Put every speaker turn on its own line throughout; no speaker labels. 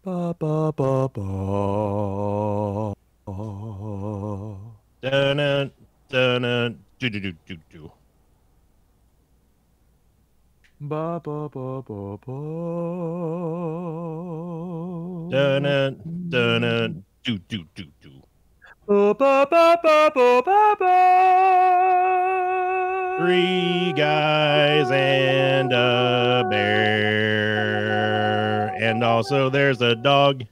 Ba ba ba ba.
Dun dun do do do do do.
Ba ba ba ba ba.
Dun do do do do.
Ba ba ba ba ba ba ba.
Three guys and a bear, and also there's a dog.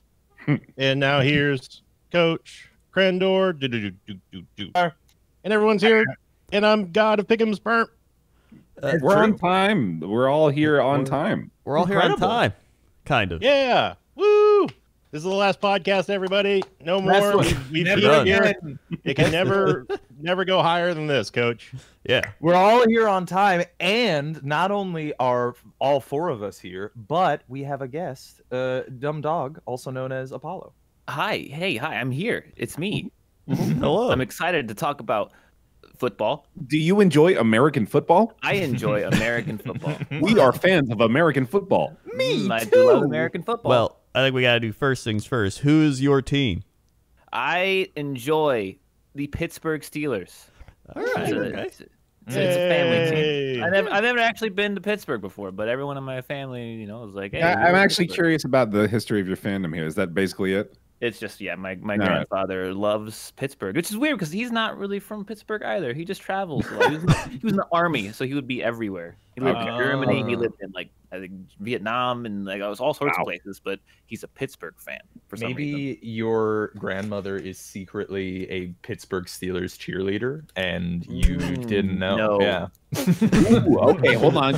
And now here's Coach Crendor. Do do do do do do. And everyone's here, and I'm God of Pick'em's Burnt.
We're on time. We're all here on time.
We're all here on time. Kind of.
Yeah. Woo! This is the last podcast, everybody. No more. We've
never
been here.
again.
It can never go higher than this, Coach.
Yeah.
We're all here on time, and not only are all four of us here, but we have a guest, Dumb Dog, also known as Apollo.
Hi, hey, hi, I'm here. It's me.
Hello.
I'm excited to talk about football.
Do you enjoy American football?
I enjoy American football.
We are fans of American football.
I do love American football.
Well, I think we got to do first things first. Who is your team?
I enjoy the Pittsburgh Steelers.
All right.
It's a family
Hey.
team. I've never actually been to Pittsburgh before, but everyone in my family, you know, was like, hey.
I'm actually curious about the history of your fandom here. Is that basically it?
It's just, yeah, my grandfather loves Pittsburgh, which is weird because he's not really from Pittsburgh either. He just travels a lot. He was in the army, so he would be everywhere. He lived in Germany. He lived in, like, I think Vietnam and, like, all sorts of places, but he's a Pittsburgh fan for some reason.
Maybe your grandmother is secretly a Pittsburgh Steelers cheerleader, and you didn't know.
No.
Yeah.
Ooh, okay, hold on.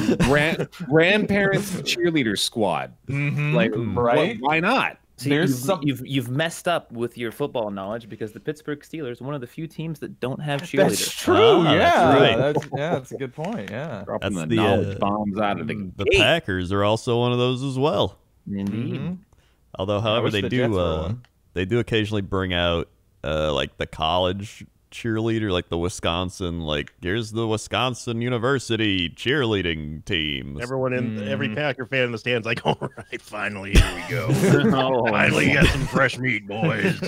Grandparents cheerleader squad. Like,
Right?
why not?
See, you've messed up with your football knowledge because the Pittsburgh Steelers are one of the few teams that don't have cheerleaders.
That's true.
Ah,
yeah.
that's right.
That's a good point. Yeah.
Dropping
That's
the
the,
knowledge bombs out of the
The
gate.
Packers are also one of those as well.
Indeed.
Although, however,
wish
they
the Jets were
do
one.
they do occasionally bring out like the college cheerleader, like the Wisconsin, like here's the Wisconsin University cheerleading team.
Everyone in every Packer fan in the stands like, all right, finally, here we go.
Oh,
Finally, got some fresh meat, boys.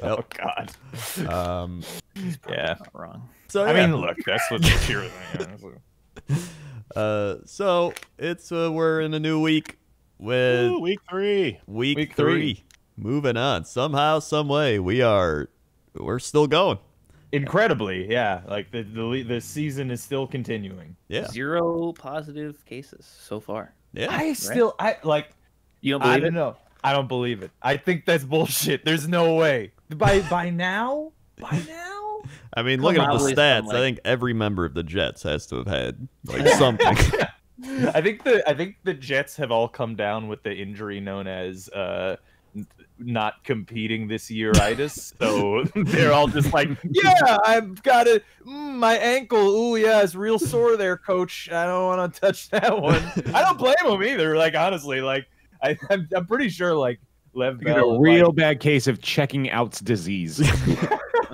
Oh God. Yeah.
Not wrong.
So
I
yeah.
mean, look, that's what the cheerleading is.
So it's we're in a new week with
Ooh, week 3.
week
three.
three. Moving on somehow, some way. We're still going.
Incredibly, yeah. Like the season is still continuing.
Yeah,
0 positive cases so far.
yeah.
I like.
You don't
I
believe
don't
it?
know. I don't believe it. I think that's bullshit. There's no way. By now.
I mean, looking at the
Probably
stats,
some, like-
I think every member of the Jets has to have had like something.
I think the Jets have all come down with the injury known as not competing this yearitis. So they're all just like, yeah, I've got it. My ankle. Ooh, yeah, it's real sore there, coach. I don't want to touch that one. I don't blame them either. Like, honestly, like I'm pretty sure like Lev
You got
Bell
a real bad case of checking out's disease.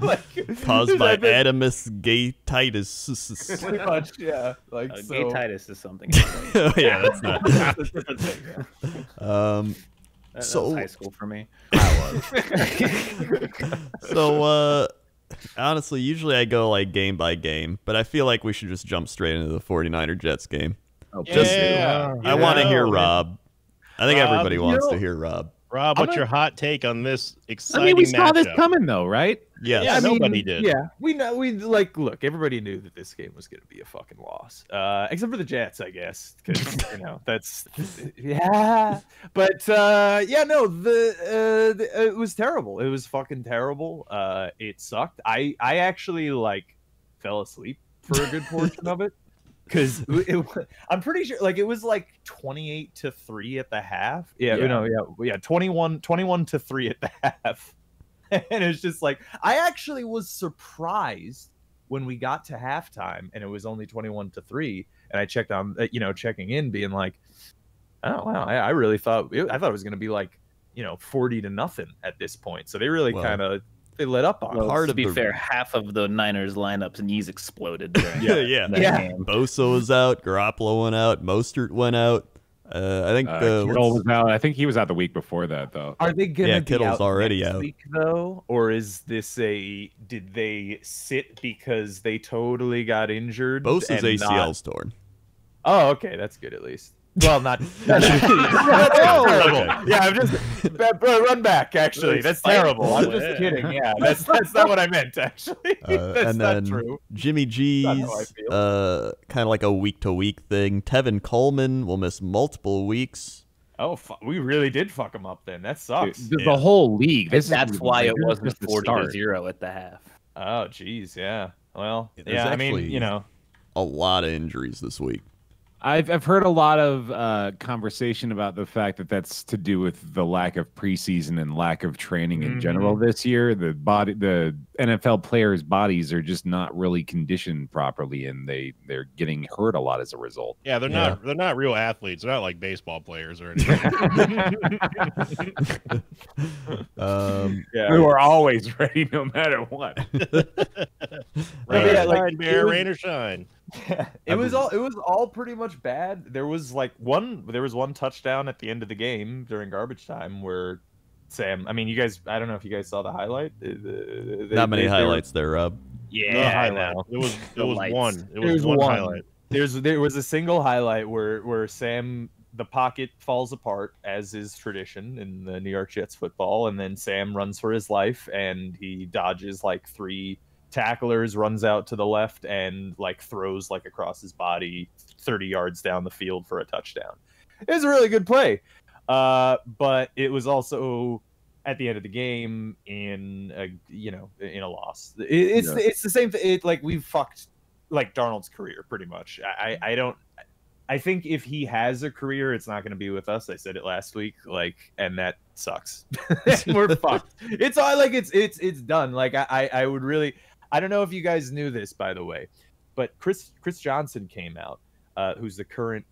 like,
Caused by
I've been-
Adamus gaytitis.
pretty much, yeah. Like so.
Gaytitis is something.
Oh, yeah, that's not.
That's a different thing, yeah.
That
So-
was high school for me.
So, honestly, usually I go like game by game, but I feel like we should just jump straight into the 49er Jets game. Just- I want to hear Rob. I think
Rob,
everybody wants
you
to
know-
hear Rob.
Rob, what's your hot take on this
I
exciting
mean, we saw this
matchup?
coming, though, right?
Yes.
Yeah,
I mean,
nobody did.
Yeah, we know. We like look. Everybody knew that this game was going to be a fucking loss, except for the Jets, I guess, because that's yeah. But yeah, no, it was terrible. It was fucking terrible. It sucked. I actually like fell asleep for a good portion of it. Because I'm pretty sure, like, it was like 28-3 at the half. Yeah, yeah, 21-3 at the half. And it's just like, I actually was surprised when we got to halftime and it was only 21-3. And I checked on, checking in, being like, oh wow, I really thought it was going to be like, 40-0 at this point. So they really kind of. They let up on.
Well,
Part
to
of
be
the-
fair, half of the Niners lineups knees exploded. During
Yeah.
that
Yeah.
game.
Bosa was out. Garoppolo went out. Mostert went out. I think
Kittle was out. I think he was out the week before that, though.
Are they gonna be
Kittle's
out
already
next
out
week, though, or is this did they sit because they totally got injured?
Bosa's ACL's torn.
Oh, okay, that's good at least. Well, not. That's terrible. Okay. Yeah, I'm just run back. Actually, that's terrible. I'm just kidding. Yeah, that's not what I meant. Actually, that's
and
not
then
true.
Jimmy G's kind of like a week-to-week thing. Tevin Coleman will miss multiple weeks.
Oh, we really did fuck him up then. That sucks.
The whole league.
That's why it wasn't 40-0 at the half.
Oh, geez, yeah. Well,
There's
I mean,
a lot of injuries this week.
I've heard a lot of conversation about the fact that that's to do with the lack of preseason and lack of training in general this year. The NFL players' bodies are just not really conditioned properly, and they're getting hurt a lot as a result.
Yeah, they're not real athletes. They're not like baseball players or anything.
We were always ready, no matter what.
Rain or shine.
It was all pretty much bad. There was one touchdown at the end of the game during garbage time where Sam. I mean, I don't know if you guys saw the highlight.
Not many highlights there, Rob.
Yeah, I know.
It was one. It was one highlight.
There was a single highlight where Sam, the pocket falls apart, as is tradition in the New York Jets football, and then Sam runs for his life and he dodges like 3 tacklers, runs out to the left and throws across his body 30 yards down the field for a touchdown. It was a really good play, but it was also at the end of the game in a loss. It's the same thing. We've fucked Darnold's career pretty much. I think if he has a career, it's not going to be with us. I said it last week, and that sucks. We're fucked. It's all it's done. I would really. I don't know if you guys knew this, by the way, but Chris Johnson came out, who's the current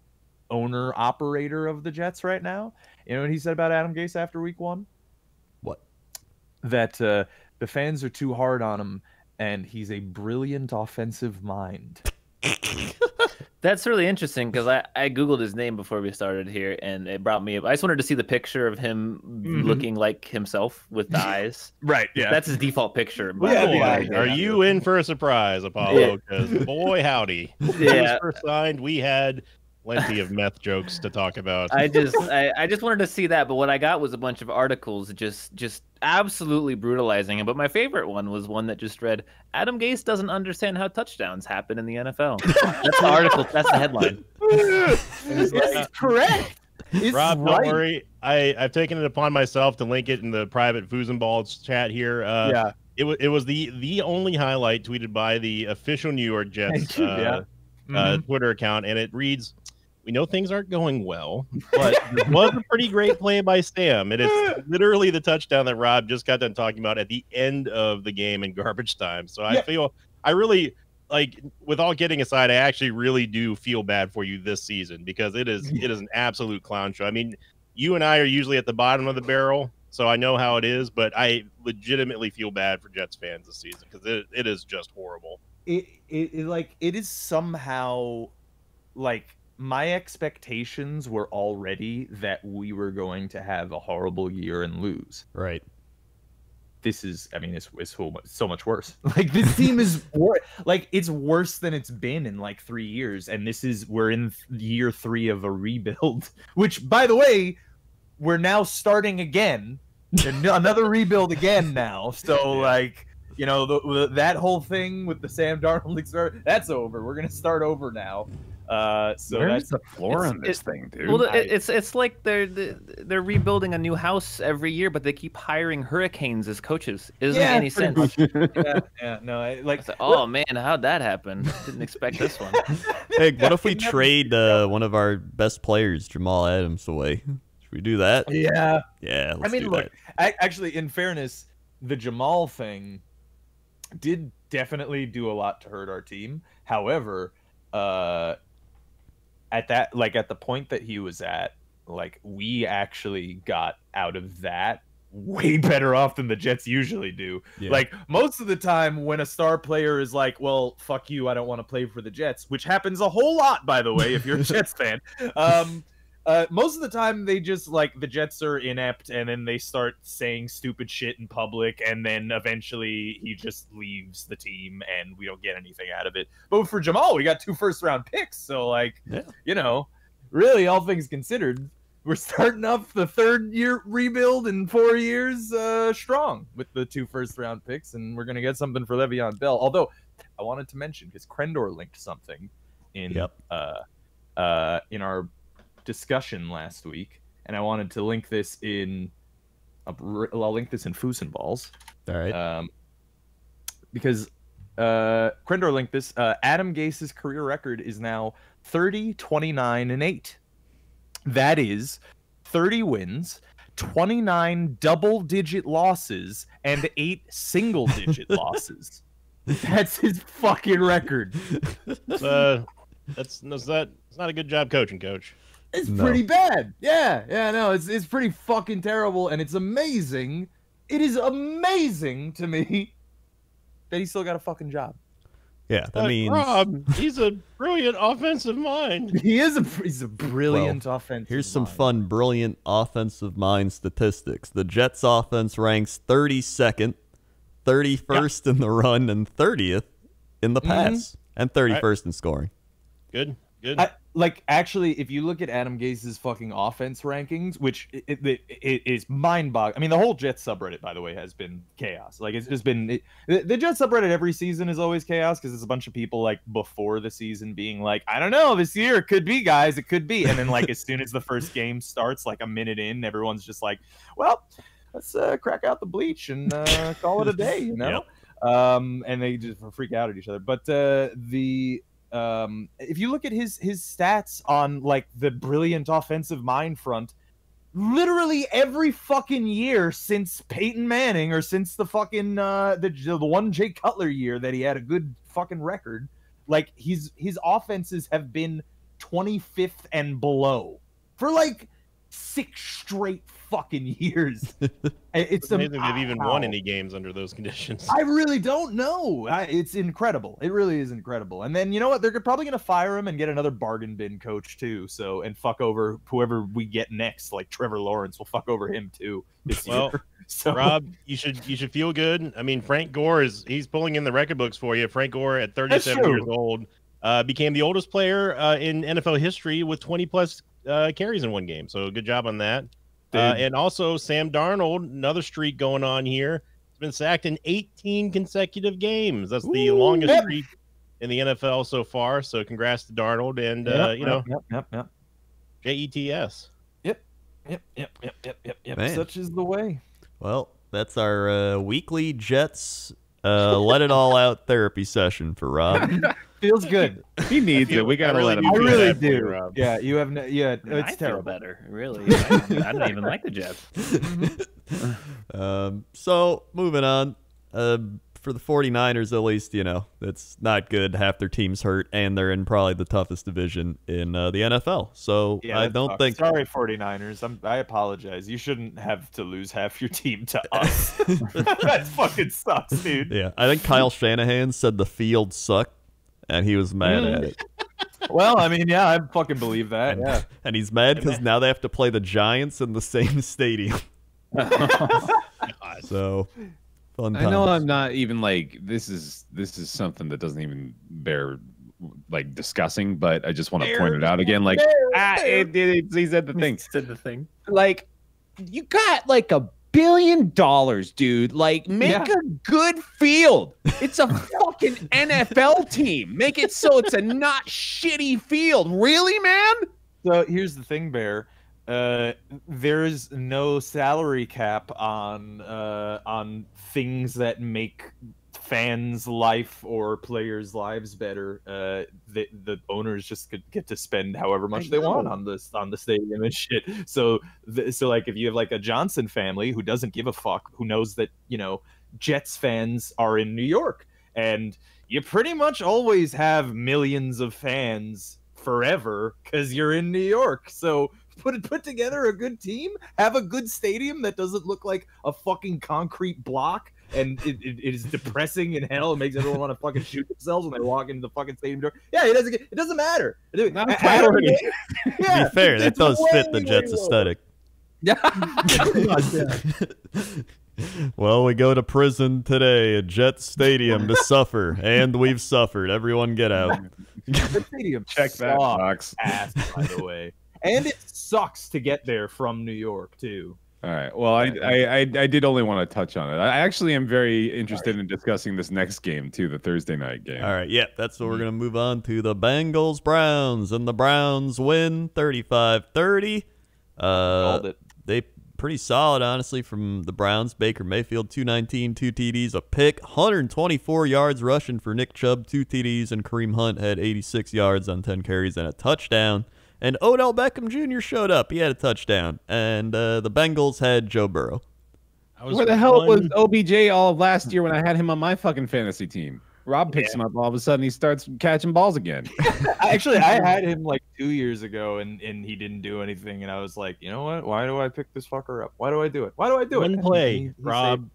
owner-operator of the Jets right now. You know what he said about Adam Gase after week 1?
What?
That the fans are too hard on him, and he's a brilliant offensive mind.
That's really interesting because I Googled his name before we started here, and it brought me up. I just wanted to see the picture of him looking like himself with the eyes.
Right, yeah.
That's his default picture.
Are you in for a surprise, Apollo? Because boy, howdy. When he was first signed, we had plenty of meth jokes to talk about.
I just wanted to see that, but what I got was a bunch of articles just absolutely brutalizing him. But my favorite one was one that just read, Adam Gase doesn't understand how touchdowns happen in the NFL. That's the article. That's the headline.
It's correct. It's
Rob, don't worry. I've taken it upon myself to link it in the private Foosandballs chat here. It was the only highlight tweeted by the official New York Jets Twitter account, and it reads, "We know things aren't going well, but it was a pretty great play by Sam. It is literally the touchdown that Rob just got done talking about at the end of the game in garbage time." So I really, with all kidding aside, I actually really do feel bad for you this season because it is an absolute clown show. I mean, you and I are usually at the bottom of the barrel, so I know how it is, but I legitimately feel bad for Jets fans this season because it is just horrible.
It is somehow my expectations were already that we were going to have a horrible year and lose.
Right.
This is, I mean, it's so much worse. This team is it's worse than it's been in 3 years. And we're in year 3 of a rebuild, which, by the way, we're now starting again. Another rebuild again now. So that whole thing with the Sam Darnold, that's over. We're going to start over now. So
where's the floor on this thing, dude?
Well, it's like they're rebuilding a new house every year, but they keep hiring hurricanes as coaches. It doesn't make any sense.
No,
oh man, how'd that happen? Didn't expect this one.
Hey, what if we trade one of our best players, Jamal Adams, away? Should we do that?
Yeah.
Yeah.
I mean, look, actually, in fairness, the Jamal thing did definitely do a lot to hurt our team. However, at the point that he was at, we actually got out of that way better off than the Jets usually do. Yeah. Most of the time when a star player is well, fuck you, I don't want to play for the Jets, which happens a whole lot, by the way, if you're a Jets fan. Most of the time, they just like the Jets are inept, and then they start saying stupid shit in public, and then eventually he just leaves the team, and we don't get anything out of it. But for Jamal, we got 2 first-round picks, so like, you know, really, all things considered, we're starting off the 3rd-year rebuild in 4 years strong with the 2 first-round picks, and we're gonna get something for Le'Veon Bell. Although I wanted to mention because Krendor linked something in our discussion last week, and I wanted to link this in. I'll link this in Foos and Balls.
All right.
Because Krendor linked this. Adam Gase's career record is now 30, 29, and 8. That is 30 wins, 29 double-digit losses, and 8 single-digit losses. That's his fucking record.
It's not a good job coaching, Coach.
It's pretty bad. Yeah, no, it's pretty fucking terrible, and it's amazing. It is amazing to me that he still got a fucking job.
Yeah, that means
Rob, he's a brilliant offensive mind.
He's a brilliant offensive.
Here's some fun, brilliant offensive mind statistics. The Jets' offense ranks 32nd, 31st in the run, and 30th in the pass, and 31st in scoring.
Good.
Actually, if you look at Adam Gase's fucking offense rankings, which it is mind-boggling. I mean, the whole Jets subreddit, by the way, has been chaos. Like, it's just been the Jets subreddit every season is always chaos because it's a bunch of people like before the season being like, I don't know, this year it could be, guys, it could be, and then like as soon as the first game starts, like a minute in, everyone's just like, well, let's crack out the bleach and call it a day, you know. Yep. And they just freak out at each other. But if you look at his stats on like the brilliant offensive mind front, literally every fucking year since Peyton Manning or since the fucking the one Jay Cutler year that he had a good fucking record, like his offenses have been 25th and below for like 6 straight fucking years. It's
amazing they've even won any games under those conditions.
I really don't know. It's incredible. It really is incredible. And then you know what? They're probably going to fire him and get another bargain bin coach too. So and fuck over whoever we get next. Like Trevor Lawrence will fuck over him too this year. So
Rob, you should feel good. I mean, Frank Gore he's pulling in the record books for you. Frank Gore at 37 years old became the oldest player in NFL history with 20+ carries in one game. So good job on that. And also Sam Darnold, another streak going on here. He's been sacked in 18 consecutive games. That's the longest streak in the NFL so far. So congrats to Darnold and JETS.
Yep. Such is the way.
Well, that's our weekly Jets let it all out therapy session for Rob.
Feels good.
He needs it. We gotta let him.
I really do. Yeah, you have. It's terrible.
Better, really. I don't even like the Jets.
So moving on. For the 49ers, at least, you know, it's not good. Half their team's hurt, and they're in probably the toughest division in the NFL. So yeah, I don't think.
Sorry, 49ers. I apologize. You shouldn't have to lose half your team to us. That fucking sucks, dude.
Yeah, I think Kyle Shanahan said the field sucked, and he was mad at it.
Well, I mean, yeah, I fucking believe that. Yeah,
and he's mad because now they have to play the Giants in the same stadium. So.
I know I'm not even like this is something that doesn't even bear like discussing, but I just want to point it out again. Like he said the thing.
Said the thing.
Like you got like $1 billion, dude. Like make a good field. It's a fucking NFL team. Make it so it's a not shitty field. Really, man?
So here's the thing, Bear. There's no salary cap on things that make fans' life or players' lives better. The owners just could get to spend however much they want on the stadium and shit. So like if you have like a Johnson family who doesn't give a fuck, who knows that, you know, Jets fans are in New York, and you pretty much always have millions of fans forever because you're in New York. So put together a good team, have a good stadium that doesn't look like a fucking concrete block and it is depressing in hell. It makes everyone want to fucking shoot themselves when they walk into the fucking stadium door. Yeah, it doesn't matter.
Not a priority.
To be fair, that does fit the Jets aesthetic.
Yeah.
Well, we go to prison today at Jets Stadium to suffer, and we've suffered. Everyone get out.
The stadium
Check that box.
ass, by the way. And it sucks to get there from New York, too.
All right. Well, I did only want to touch on it. I actually am very interested in discussing this next game, too, the Thursday night game.
All right, yeah, that's what we're going to move on to. The Bengals-Browns, and the Browns win 35-30. They pretty solid, honestly, from the Browns. Baker Mayfield, 219, 2 TDs, a pick, 124 yards rushing for Nick Chubb, 2 TDs, and Kareem Hunt had 86 yards on 10 carries and a touchdown. And Odell Beckham Jr. showed up. He had a touchdown. And the Bengals had Joe Burrow.
Where the hell was OBJ all of last year when I had him on my fucking fantasy team? Rob picks him up. All of a sudden, he starts catching balls again.
Actually, I had him like 2 years ago, and he didn't do anything. And I was like, you know what? Why do I pick this fucker up? Why do I do it? Why do I do it?
One play, Rob.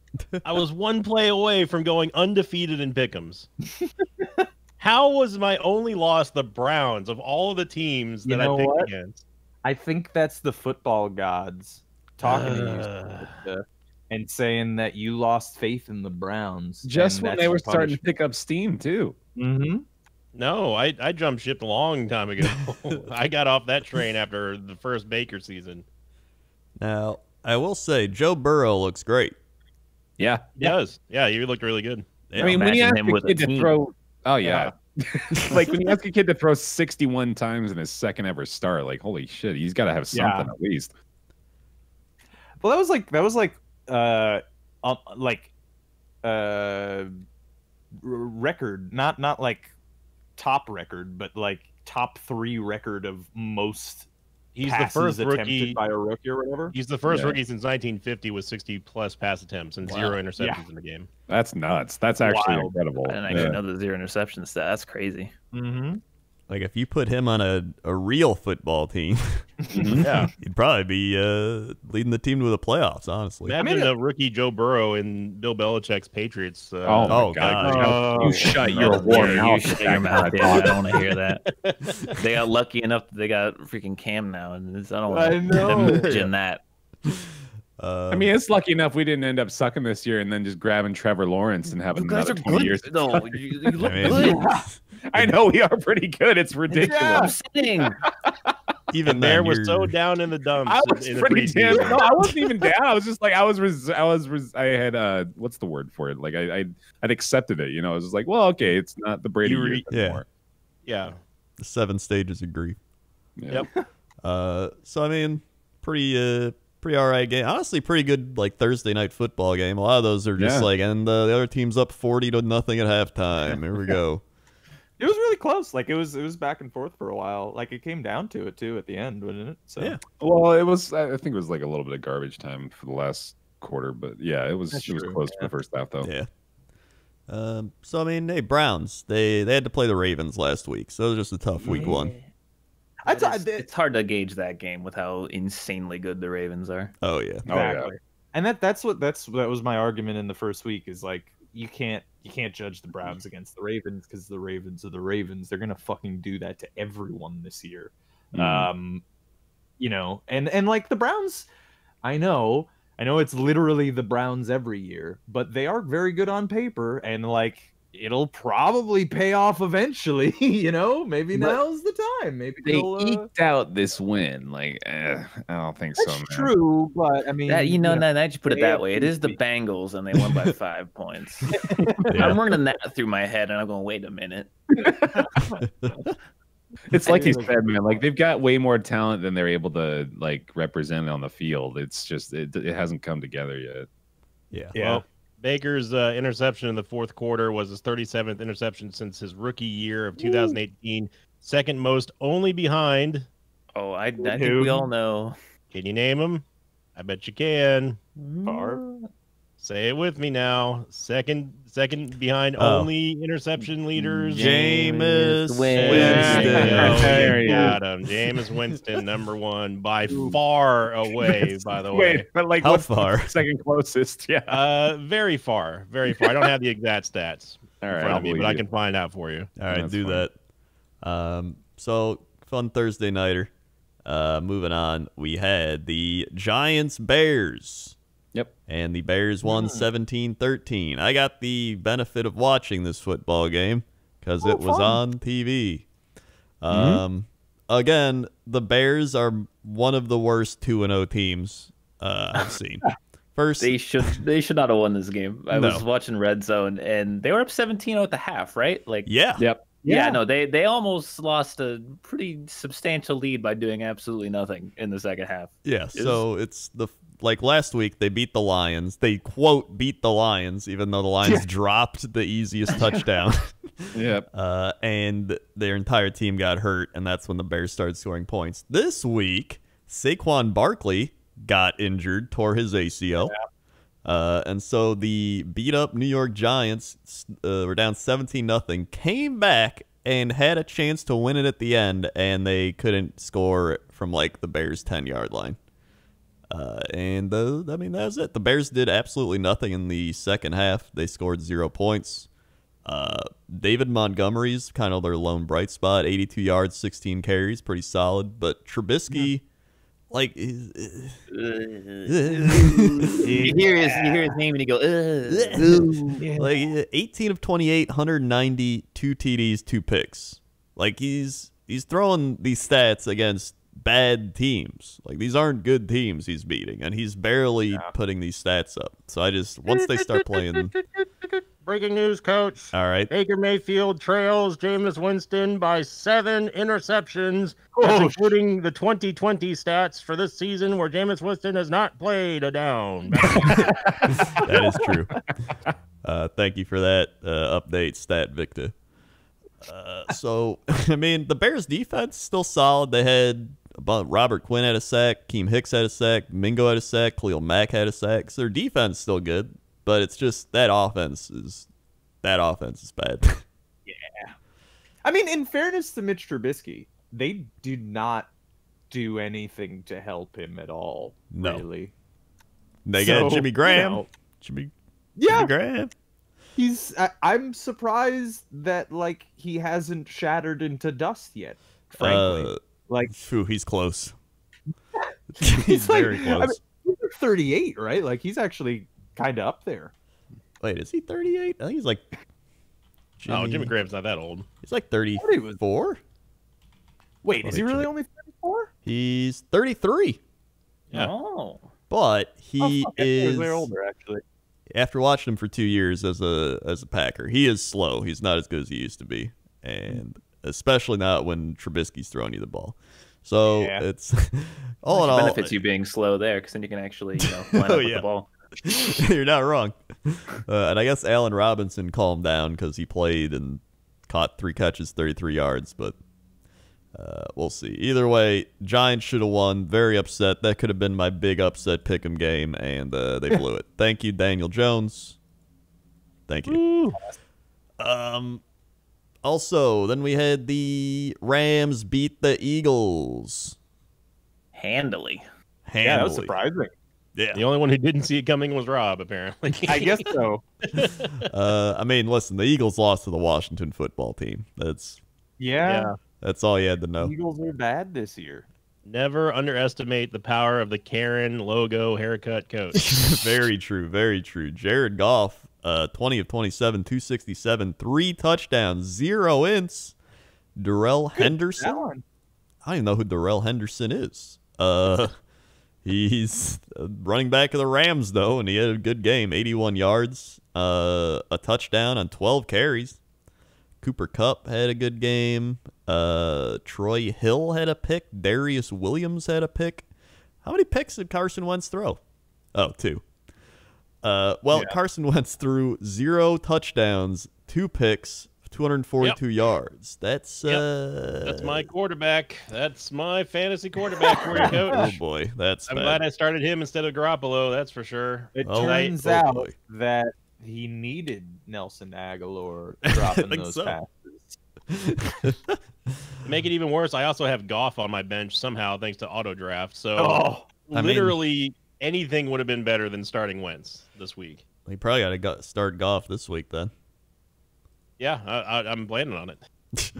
I was one play away from going undefeated in pick'ems. How was my only loss the Browns of all of the teams that I picked against?
I think that's the football gods talking to you and saying that you lost faith in the Browns.
Just when they were starting to pick up steam, too.
Mm-hmm.
No, I jumped ship a long time ago. I got off that train after the first Baker season.
Now, I will say, Joe Burrow looks great.
Yeah.
He does. Yeah, he looked really good.
I mean, when you ask a kid to throw... Oh, yeah. Like, when you ask a kid to throw 61 times in his second ever start, like, holy shit, he's got to have something at least.
Well, that was like record, not like top record, but like top 3 record of most.
He's the first rookie
by a rookie or whatever.
He's the first rookie since 1950 with 60+ pass attempts and 0 interceptions in the game.
That's nuts. That's actually incredible.
I didn't actually know the 0 interceptions stat. That's crazy.
Mm-hmm.
Like, if you put him on a real football team,
yeah,
he'd probably be leading the team to the playoffs, honestly.
Imagine a rookie Joe Burrow in Bill Belichick's Patriots.
God.
You shut your war mouth.
You shut your mouth. I don't want to hear that. They got lucky enough that they got freaking Cam now, and I don't want to imagine that.
I mean, it's lucky enough we didn't end up sucking this year and then just grabbing Trevor Lawrence and having another 20 years.
No, you look good.
I know we are pretty good. It's ridiculous.
Even
there was so down in the dumps.
I was pretty damn. No, I wasn't even down. I was just like I had what's the word for it? Like I'd accepted it. You know, I was just like, well, okay, it's not the Brady years anymore.
Yeah.
The 7 stages of grief.
Yeah.
Yep. So I mean, pretty all right game. Honestly, pretty good like Thursday night football game. A lot of those are just like, and the other team's up 40-0 at halftime. Here we go.
It was really close. Like it was back and forth for a while. Like it came down to it too at the end, wasn't it? So
yeah.
Well, it was. I think it was like a little bit of garbage time for the last quarter, but yeah, it was close for the first half though.
Yeah. So I mean, hey, Browns. They had to play the Ravens last week, so it was just a tough week 1.
It's hard to gauge that game with how insanely good the Ravens are.
Oh yeah.
Exactly. Oh, yeah. And that was my argument in the first week is like you can't judge the Browns against the Ravens because the Ravens are the Ravens. They're gonna fucking do that to everyone this year. You know, and like the Browns, I know it's literally the Browns every year, but they are very good on paper, and like it'll probably pay off eventually. You know, maybe now's the time. Maybe
they eked out this win. Like, I don't think so.
That's true, but I mean,
now you put it that way. It is the Bengals, and they won by 5 points. I'm running that through my head, and I'm going, wait a minute.
It's like you said, man. Like they've got way more talent than they're able to like represent on the field. It's just it hasn't come together yet.
Yeah.
Well, Baker's interception in the fourth quarter was his 37th interception since his rookie year of 2018. Second most, only behind.
Oh, I think we all know.
Can you name him? I bet you can.
Favre.
Say it with me now. Second behind only interception leaders.
Jameis
Winston.
There you
Got him. Jameis Winston, number one, by far away, by the way.
Wait, but like
how
what's
far?
the second closest? Yeah.
Very far. Very far. I don't have the exact stats
All
in
right,
front of me,
I'll
but I
believe
can find out for you.
All right,
That's
do
fine.
that. So fun Thursday nighter. Moving on, we had the Giants Bears.
Yep.
And the Bears won 17-13. I got the benefit of watching this football game because it was on TV. Again, the Bears are one of the worst 2-0 teams I've seen. First,
They should not have won this game. I was watching Red Zone, and they were up 17-0 at the half, right? Like,
yeah.
Yep.
yeah, no, they almost lost a pretty substantial lead by doing absolutely nothing in the second half.
Yeah, so it's like last week they beat the Lions. They quote beat the Lions, even though the Lions dropped the easiest touchdown.
Yep.
And their entire team got hurt, and that's when the Bears started scoring points. This week, Saquon Barkley got injured, tore his ACL. And so the beat up New York Giants were down 17-0, came back and had a chance to win it at the end, and they couldn't score from like the Bears' 10-yard line. And I mean, that was it. The Bears did absolutely nothing in the second half. They scored 0 points. David Montgomery's kind of their lone bright spot, 82 yards, 16 carries, pretty solid. But Trubisky, like,
You hear his name and you go,
like 18 of 28, 190, 2 TDs, 2 picks. Like he's throwing these stats against bad teams. Like these aren't good teams he's beating, and he's barely putting these stats up. So I just once they start playing.
Breaking news, Coach.
All right.
Baker Mayfield trails Jameis Winston by 7 interceptions, that's including the 2020 stats for this season where Jameis Winston has not played a down.
That is true. Thank you for that update, Stat Victor. So, I mean, the Bears' defense still solid. They had Robert Quinn had a sack, Keem Hicks had a sack, Mingo had a sack, Khalil Mack had a sack. So their defense is still good, but it's just that offense is bad.
Yeah. I mean, in fairness to Mitch Trubisky, they do not do anything to help him at all, really.
They got Jimmy Graham.
You know,
Jimmy
yeah,
Graham.
I'm surprised that like he hasn't shattered into dust yet. Frankly,
He's close.
he's
very
like,
close.
I mean, he's like 38, right? Like he's actually kind of up there.
Wait, is he 38? I think he's like.
Jimmy Graham's not that old.
He's like 34.
Wait, is he really only 34?
He's 33.
Yeah.
Oh.
But he is
way older, actually.
After watching him for 2 years as a Packer, he is slow. He's not as good as he used to be, and especially not when Trubisky's throwing you the ball. So it's all in all
benefits you being slow there, because then you can actually line up with the ball.
You're not wrong. And I guess Allen Robinson calmed down because he played and caught 3 catches, 33 yards, but. We'll see. Either way, Giants should have won. Very upset. That could have been my big upset pick'em game, and they blew it. Thank you, Daniel Jones. Thank you. Also, then we had the Rams beat the Eagles.
Handily.
Yeah, that was surprising.
Yeah.
The only one who didn't see it coming was Rob, apparently.
I guess so.
I mean, listen, the Eagles lost to the Washington football team. That's all you had to know.
Eagles are bad this year.
Never underestimate the power of the Karen logo haircut coach.
Very true. Very true. Jared Goff, 20 of 27, 267, 3 touchdowns, 0 ints. Darrell Henderson. I don't even know who Darrell Henderson is. He's running back of the Rams, though, and he had a good game. 81 yards, a touchdown on 12 carries. Cooper Kupp had a good game. Troy Hill had a pick. Darius Williams had a pick. How many picks did Carson Wentz throw? Oh, 2. Carson Wentz threw 0 touchdowns, 2 picks, 242 yards. That's
my quarterback. That's my fantasy quarterback for you, coach.
Oh boy,
I'm glad I started him instead of Garoppolo. That's for sure.
It turns out that he needed Nelson Aguilar dropping those passes.
To make it even worse, I also have Goff on my bench somehow thanks to auto draft. So literally anything would have been better than starting Wentz this week.
He probably got to start Goff this week then.
Yeah, I'm planning on it.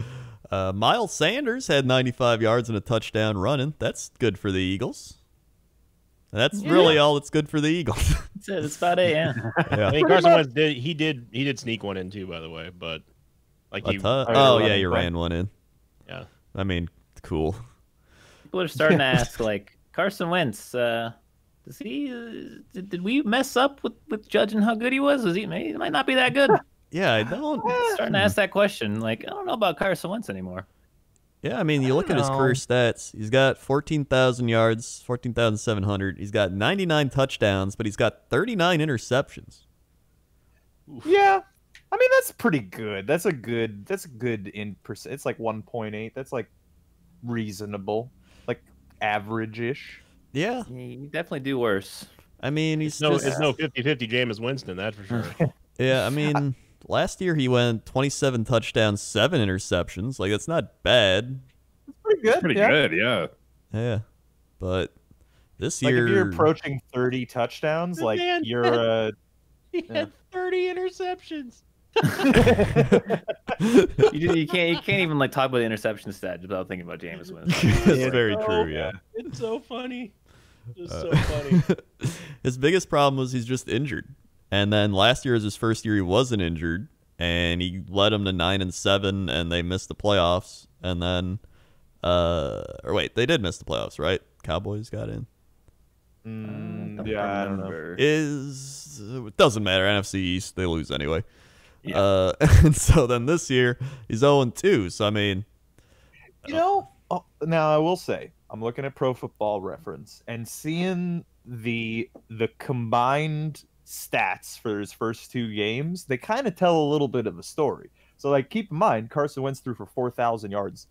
Miles Sanders had 95 yards and a touchdown running. That's good for the Eagles. That's really all that's good for the Eagles.
That's about it, yeah.
I mean, Carson Wentz did sneak one in too, by the way, but like
he ran one in.
Yeah.
I mean, cool.
People are starting to ask, like, Carson Wentz, does he did we mess up with judging how good he was? He might not be that good.
Yeah, I don't.
Starting to ask that question. Like, I don't know about Carson Wentz anymore.
Yeah, I mean, you look at his career stats. He's got 14,000 yards, 14,700. He's got 99 touchdowns, but he's got 39 interceptions.
Oof. Yeah, I mean that's pretty good. That's a good in percent. It's like 1.8. That's like reasonable, like average-ish.
Yeah,
you definitely do worse.
I mean,
it's no 50-50 Jameis Winston, that's for sure.
Yeah, I mean, last year he went 27 touchdowns, 7 interceptions. Like, that's not bad.
That's pretty good.
Pretty good, yeah.
Yeah, but this
like
year,
if you're approaching 30 touchdowns, like you're
he had 30 interceptions.
you can't even like talk about the interception stat without thinking about Jameis Winston.
It's very true. Yeah,
it's so funny. Just so funny.
His biggest problem was he's just injured, and then last year was his first year he wasn't injured, and he led them to 9-7, and they missed the playoffs, and then, or wait, they did miss the playoffs, right? Cowboys got in.
Yeah, I don't know.
It doesn't matter. NFC East, they lose anyway.
Yeah.
And so then this year he's 0-2. So I mean,
now I will say I'm looking at Pro Football Reference and seeing the combined stats for his first 2 games. They kind of tell a little bit of a story. So like, keep in mind, Carson Wentz threw for 4,000 yards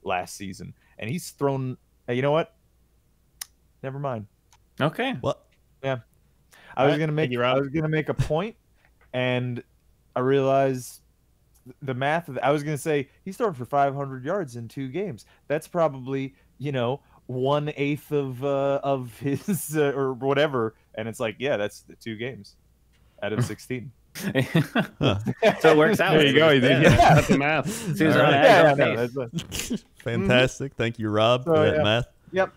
last season, and he's thrown. You know what? Never mind.
Okay.
What?
Yeah, I was gonna make a point, and I realized the math. I was gonna say he's throwing for 500 yards in 2 games. That's probably 1/8 of his or whatever. And it's like, yeah, that's the 2 games out of 16.
So it works out.
There you go. That's the math.
Fantastic. Thank you, Rob, for that math.
Yep.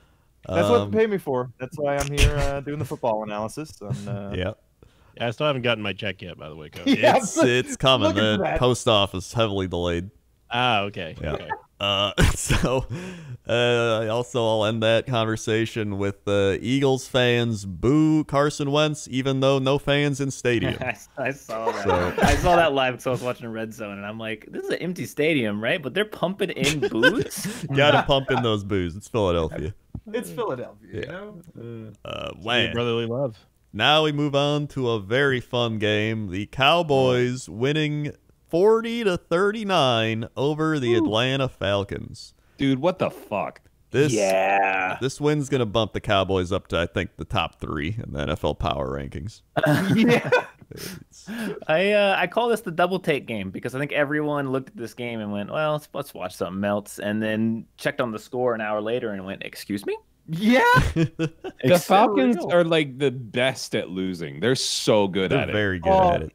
That's what they pay me for. That's why I'm here doing the football analysis. And,
yeah.
I still haven't gotten my check yet, by the way, Coach.
It's coming. The post office heavily delayed.
Okay.
Yeah.
Okay.
So I'll end that conversation with Eagles fans boo Carson Wentz, even though no fans in stadium.
I saw that. I saw that live because I was watching Red Zone, and I'm like, this is an empty stadium, right? But they're pumping in boos.
Gotta pump in those boos. It's Philadelphia.
It's Philadelphia,
Brotherly love.
Now we move on to a very fun game. The Cowboys winning 40-39 over the Atlanta Falcons.
Dude, what the fuck?
This win's gonna bump the Cowboys up to, I think, the top 3 in the NFL power rankings.
I call this the double take game because I think everyone looked at this game and went, well, let's watch something else, and then checked on the score an hour later and went, excuse me?
Yeah.
The Falcons are like the best at losing. They're so good at it.
They're very good at it.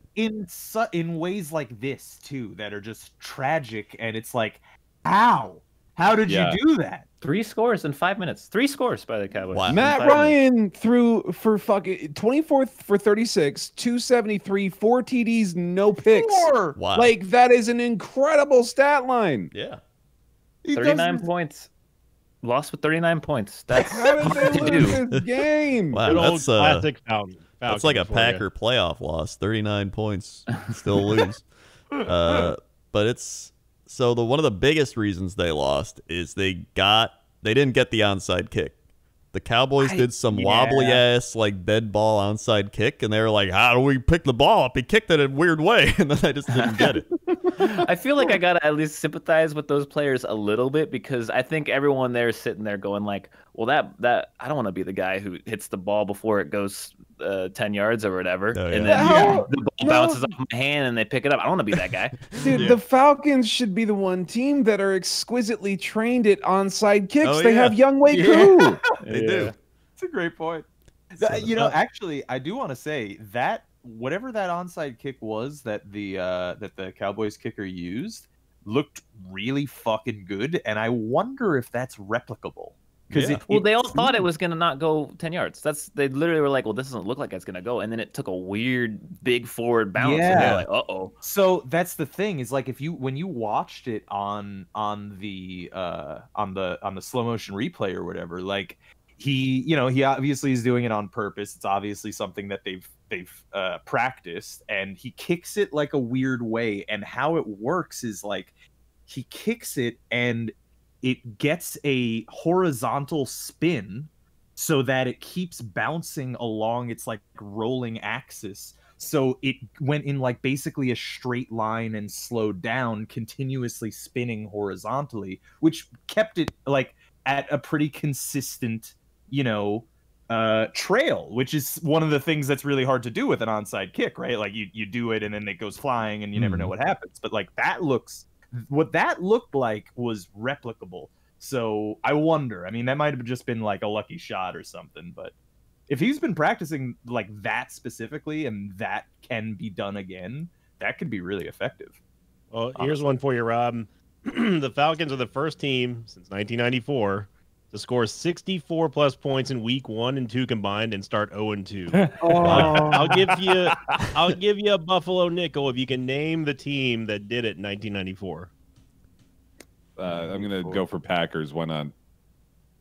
In ways like this too, that are just tragic, and it's like, how did you do that?
3 scores in 5 minutes. 3 scores by the Cowboys.
Wow.
Matt Ryan threw for fucking 24 for 36, 273, 4 TDs, no picks.
Wow.
Like, that is an incredible stat line.
Yeah.
39 points. Lost with 39 points. That's
hard to
do.
This game.
Wow,
that's classic Falcons.
That's like a Packer playoff loss. 39 points, still lose. But it's one of the biggest reasons they lost is they didn't get the onside kick. The Cowboys did some wobbly ass like dead ball onside kick, and they were like, "How do we pick the ball up? He kicked it in a weird way," and then they just didn't get it.
I feel like I gotta at least sympathize with those players a little bit because I think everyone there is sitting there going like, well, that I don't want to be the guy who hits the ball before it goes 10 yards or whatever, and then the ball bounces off my hand and they pick it up. I don't want to be that guy.
Dude, the Falcons should be the one team that are exquisitely trained at onside kicks. They have Young Wei Koo.
They do.
It's a great point. You know, actually, I do want to say that whatever that onside kick was that the Cowboys kicker used looked really fucking good, and I wonder if that's replicable. Because
they all thought it was gonna not go 10 yards. They literally were like, well, this doesn't look like it's gonna go, and then it took a weird big forward bounce. And they're like, uh-oh.
So that's the thing is like when you watched it on the slow motion replay or whatever, like he obviously is doing it on purpose. It's obviously something that they've practiced, and he kicks it like a weird way. And how it works is like he kicks it and it gets a horizontal spin so that it keeps bouncing along its like rolling axis. So it went in like basically a straight line and slowed down, continuously spinning horizontally, which kept it like at a pretty consistent, trail, which is one of the things that's really hard to do with an onside kick, right? Like you do it and then it goes flying and you never know what happens. But like what that looked like was replicable. So I wonder, I mean, that might have just been like a lucky shot or something, but if he's been practicing like that specifically and that can be done again, that could be really effective.
Well, here's one for you, Rob. The Falcons are the first team since 1994 to score 64 plus points in week 1 and 2 combined and start 0-2. I'll give you a Buffalo nickel if you can name the team that did it in 1994.
I'm gonna go for Packers. Why not?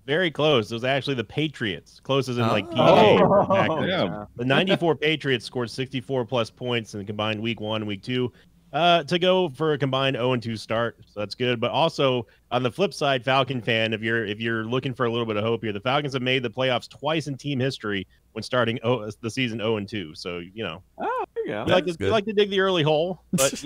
Very close. It was actually the Patriots. Close as in like PA.
Yeah.
The 94 Patriots scored 64 plus points in the combined week 1 and week 2. To go for a combined 0-2 start, so that's good. But also on the flip side, Falcon fan, if you're looking for a little bit of hope here, the Falcons have made the playoffs twice in team history when starting the season 0-2. So
there you go.
You like to dig the early hole, but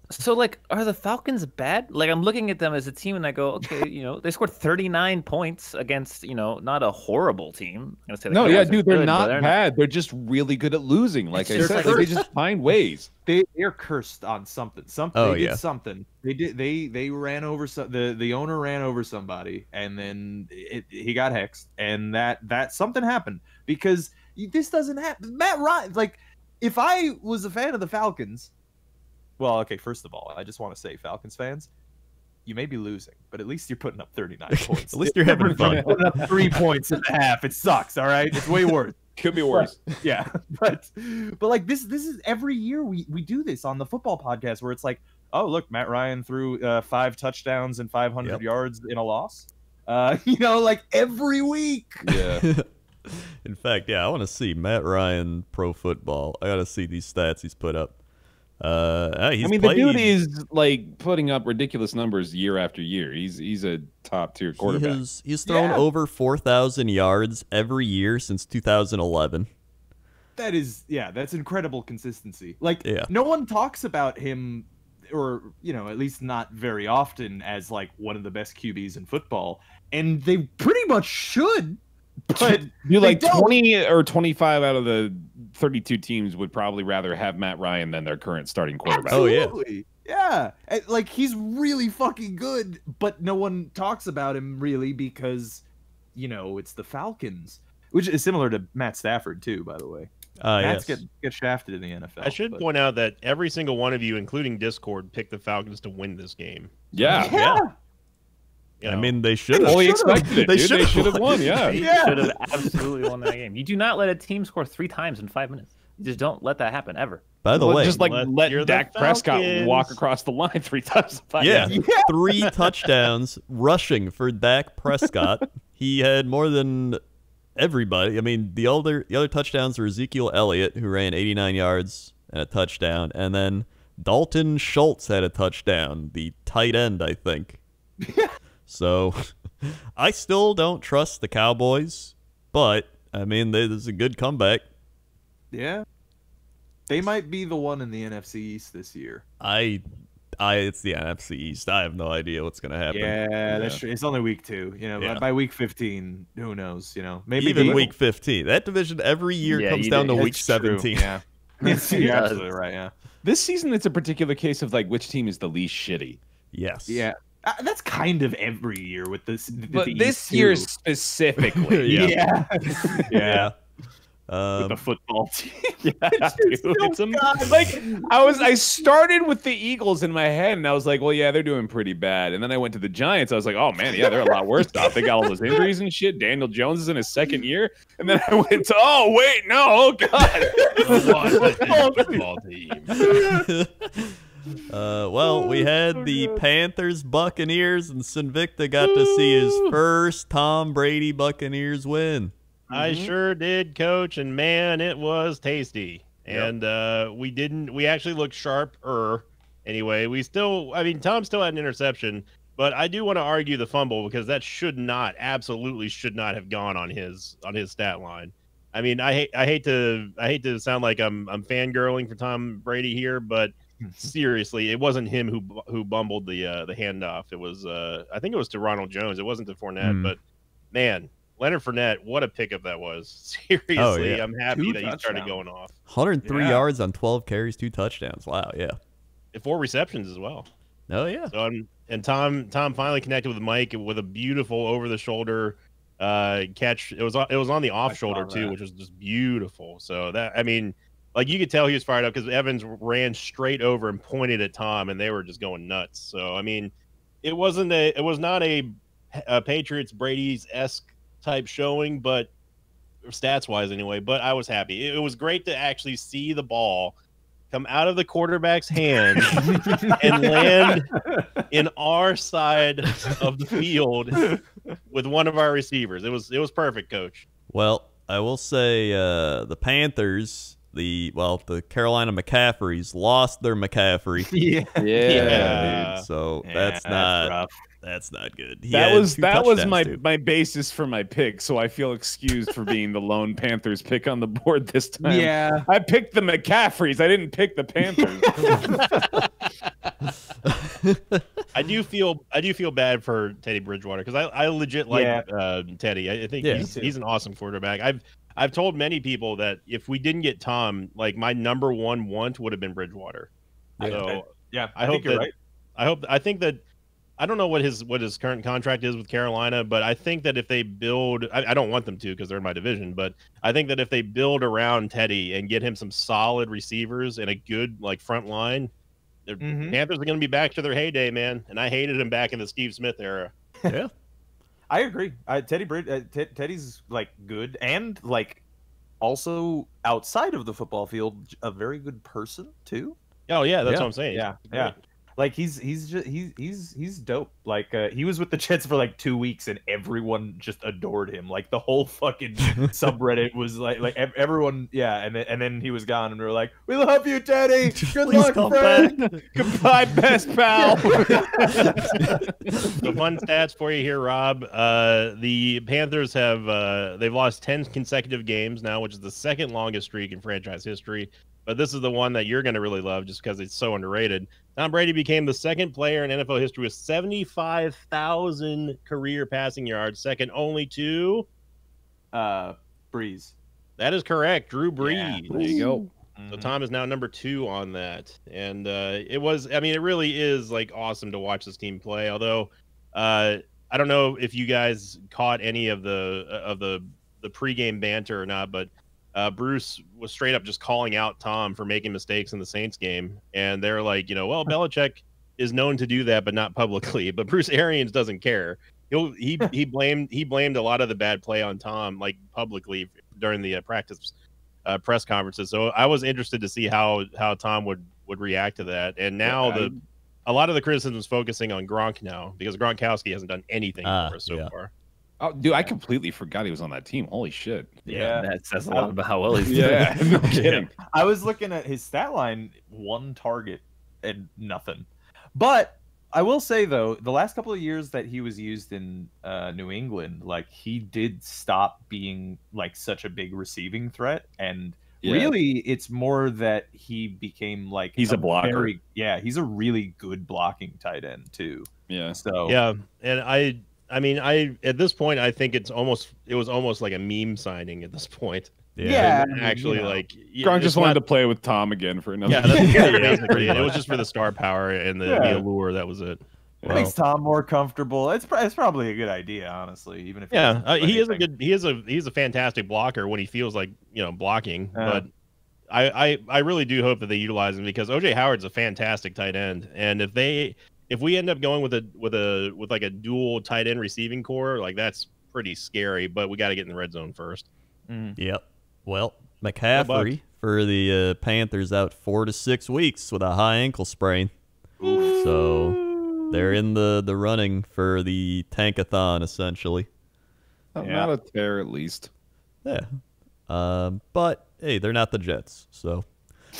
So like, are the Falcons bad? Like, I'm looking at them as a team and I go, okay, they scored 39 points against not a horrible team.
No, yeah, dude, they're not bad. They're just really good at losing. Like I said, they just find ways.
They're cursed on something. They did something. They ran over the owner ran over somebody, and then he got hexed, and that something happened because this doesn't happen. Matt Ryan, like, if I was a fan of the Falcons, well, okay, first of all, I just want to say, Falcons fans, you may be losing, but at least you're putting up 39 points.
At least you're having fun.
Putting up 3 points and a half. It sucks. All right, it's way worse.
Could be worse.
Yeah, but like this is every year we do this on the football podcast where it's like, oh look, Matt Ryan threw 5 touchdowns and 500 yards in a loss. Like every week.
Yeah.
In fact, I want to see Matt Ryan pro football. I got to see these stats he's put up.
The dude is like putting up ridiculous numbers year after year. He's a top tier quarterback.
He's thrown over 4,000 yards every year since 2011.
That's incredible consistency. Like no one talks about him, or at least not very often, as like one of the best QBs in football, and they pretty much should. But
you like 20 or 25 out of the 32 teams would probably rather have Matt Ryan than their current starting quarterback.
Absolutely. Yeah. Like he's really fucking good, but no one talks about him really because, it's the Falcons, which is similar to Matt Stafford too, by the way. Matt's get shafted in the NFL.
I should point out that every single one of you, including Discord, picked the Falcons to win this game.
Yeah.
I mean, they should have.
Fully expected it. They should have won. Yeah.
They should have absolutely won that game. You do not let a team score 3 times in 5 minutes. You just don't let that happen ever.
By the way,
just like let Dak Prescott walk across the line 3 times in 5 minutes.
3 touchdowns rushing for Dak Prescott. He had more than everybody. I mean, the other touchdowns were Ezekiel Elliott, who ran 89 yards and a touchdown, and then Dalton Schultz had a touchdown, the tight end, I think. So, I still don't trust the Cowboys, but, I mean, this is a good comeback.
Yeah. They might be the one in the NFC East this year.
I it's the NFC East. I have no idea what's going to happen.
Yeah, that's true. It's only week 2. You know, by week 15, who knows? You know, maybe
even week 15. That division every year comes down to week 17.
True. Yeah, you're absolutely right. Yeah,
this season it's a particular case of like which team is the least shitty.
Yes.
Yeah. That's kind of every year with this.
But this year specifically.
Yeah.
With the football team.
I started with the Eagles in my head, and I was like, well, yeah, they're doing pretty bad. And then I went to the Giants. I was like, oh, man, yeah, they're a lot worse off. They got all those injuries and shit. Daniel Jones is in his second year. And then I went to, oh, wait, no, oh, God.
Football team.
Well, we had the Panthers Buccaneers, and Sinvicta got to see his first Tom Brady Buccaneers win.
I sure did, Coach, and man, it was tasty. And we actually looked sharper. Anyway, Tom still had an interception, but I do want to argue the fumble because that absolutely should not have gone on his stat line. I mean, I hate to sound like I'm fangirling for Tom Brady here, but seriously, it wasn't him who bumbled the handoff. It was I think it was to Ronald Jones. It wasn't to Fournette, but man, Leonard Fournette, what a pickup that was. Seriously, I'm happy that he started going off.
103 yards on 12 carries, 2 touchdowns. Wow, yeah.
4 receptions as well.
Oh, yeah.
So, and Tom finally connected with Mike with a beautiful over-the-shoulder catch. It was on the off shoulder, too, which was just beautiful. So, like you could tell he was fired up because Evans ran straight over and pointed at Tom, and they were just going nuts. So, I mean, it was not a Patriots Brady's-esque type showing, but stats wise anyway, but I was happy. It was great to actually see the ball come out of the quarterback's hand and land in our side of the field with one of our receivers. It was perfect, Coach.
Well, I will say the Panthers, the Carolina McCaffreys lost their McCaffrey.
Yeah.
Dude, so that's not good.
That was my basis for my pick, so I feel excused for being the lone Panthers pick on the board this time.
Yeah,
I picked the McCaffreys. I didn't pick the Panthers.
I do feel bad for Teddy Bridgewater because I legit like Teddy. I think he's an awesome quarterback. I've told many people that if we didn't get Tom, like my number one want would have been Bridgewater. So
I think you're right.
I think that. I don't know what his current contract is with Carolina, but I think that if they build, I don't want them to because they're in my division, but I think that if they build around Teddy and get him some solid receivers and a good front line, the Panthers are going to be back to their heyday, man. And I hated him back in the Steve Smith era.
Yeah,
I agree. Teddy's good and also outside of the football field, a very good person too.
Oh yeah, that's what I'm saying.
Yeah. He's dope. He was with the Jets for 2 weeks and everyone just adored him. The whole fucking subreddit was everyone. Yeah, and then he was gone and we were like, we love you, Teddy. Good luck, friend.
Goodbye, best pal.
So fun stats for you here, Rob. The Panthers they've lost 10 consecutive games now, which is the second longest streak in franchise history. But this is the one that you're going to really love just because it's so underrated. Tom Brady became the second player in NFL history with 75,000 career passing yards, second only to
Breeze.
That is correct, Drew Brees.
Yeah, there you go.
So Tom is now number 2 on that, and it really is awesome to watch this team play. Although I don't know if you guys caught any of the pregame banter or not, but. Bruce was straight up just calling out Tom for making mistakes in the Saints game. And they're like, well, Belichick is known to do that, but not publicly. But Bruce Arians doesn't care. He blamed a lot of the bad play on Tom, publicly during the practice press conferences. So I was interested to see how Tom would react to that. And now a lot of the criticism is focusing on Gronk now because Gronkowski hasn't done anything for us so far.
Oh, dude, I completely forgot he was on that team. Holy shit.
Yeah, that says a lot about how well he's doing.
Yeah, no kidding.
I was looking at his stat line, 1 target and nothing. But I will say, though, the last couple of years that he was used in New England, he did stop being, such a big receiving threat and really it's more that he became like
he's a blocker.
He's a really good blocking tight end too.
Yeah.
So
yeah, and I mean, at this point, I think it was almost like a meme signing at this point.
Yeah,
actually,
Gronk just wanted to play with Tom again for another.
It was just for the star power and the allure. That was it.
It makes Tom more comfortable. It's probably a good idea, honestly. Even if
he's a fantastic blocker when he feels like blocking. But I really do hope that they utilize him, because OJ Howard's a fantastic tight end, and if we end up going with like a dual tight end receiving core, like that's pretty scary. But we got to get in the red zone first.
Yep. Well, McCaffrey for the Panthers out 4 to 6 weeks with a high ankle sprain. So they're in the running for the tankathon, essentially.
Not a tear, at least.
Yeah. But, hey, they're not the Jets, so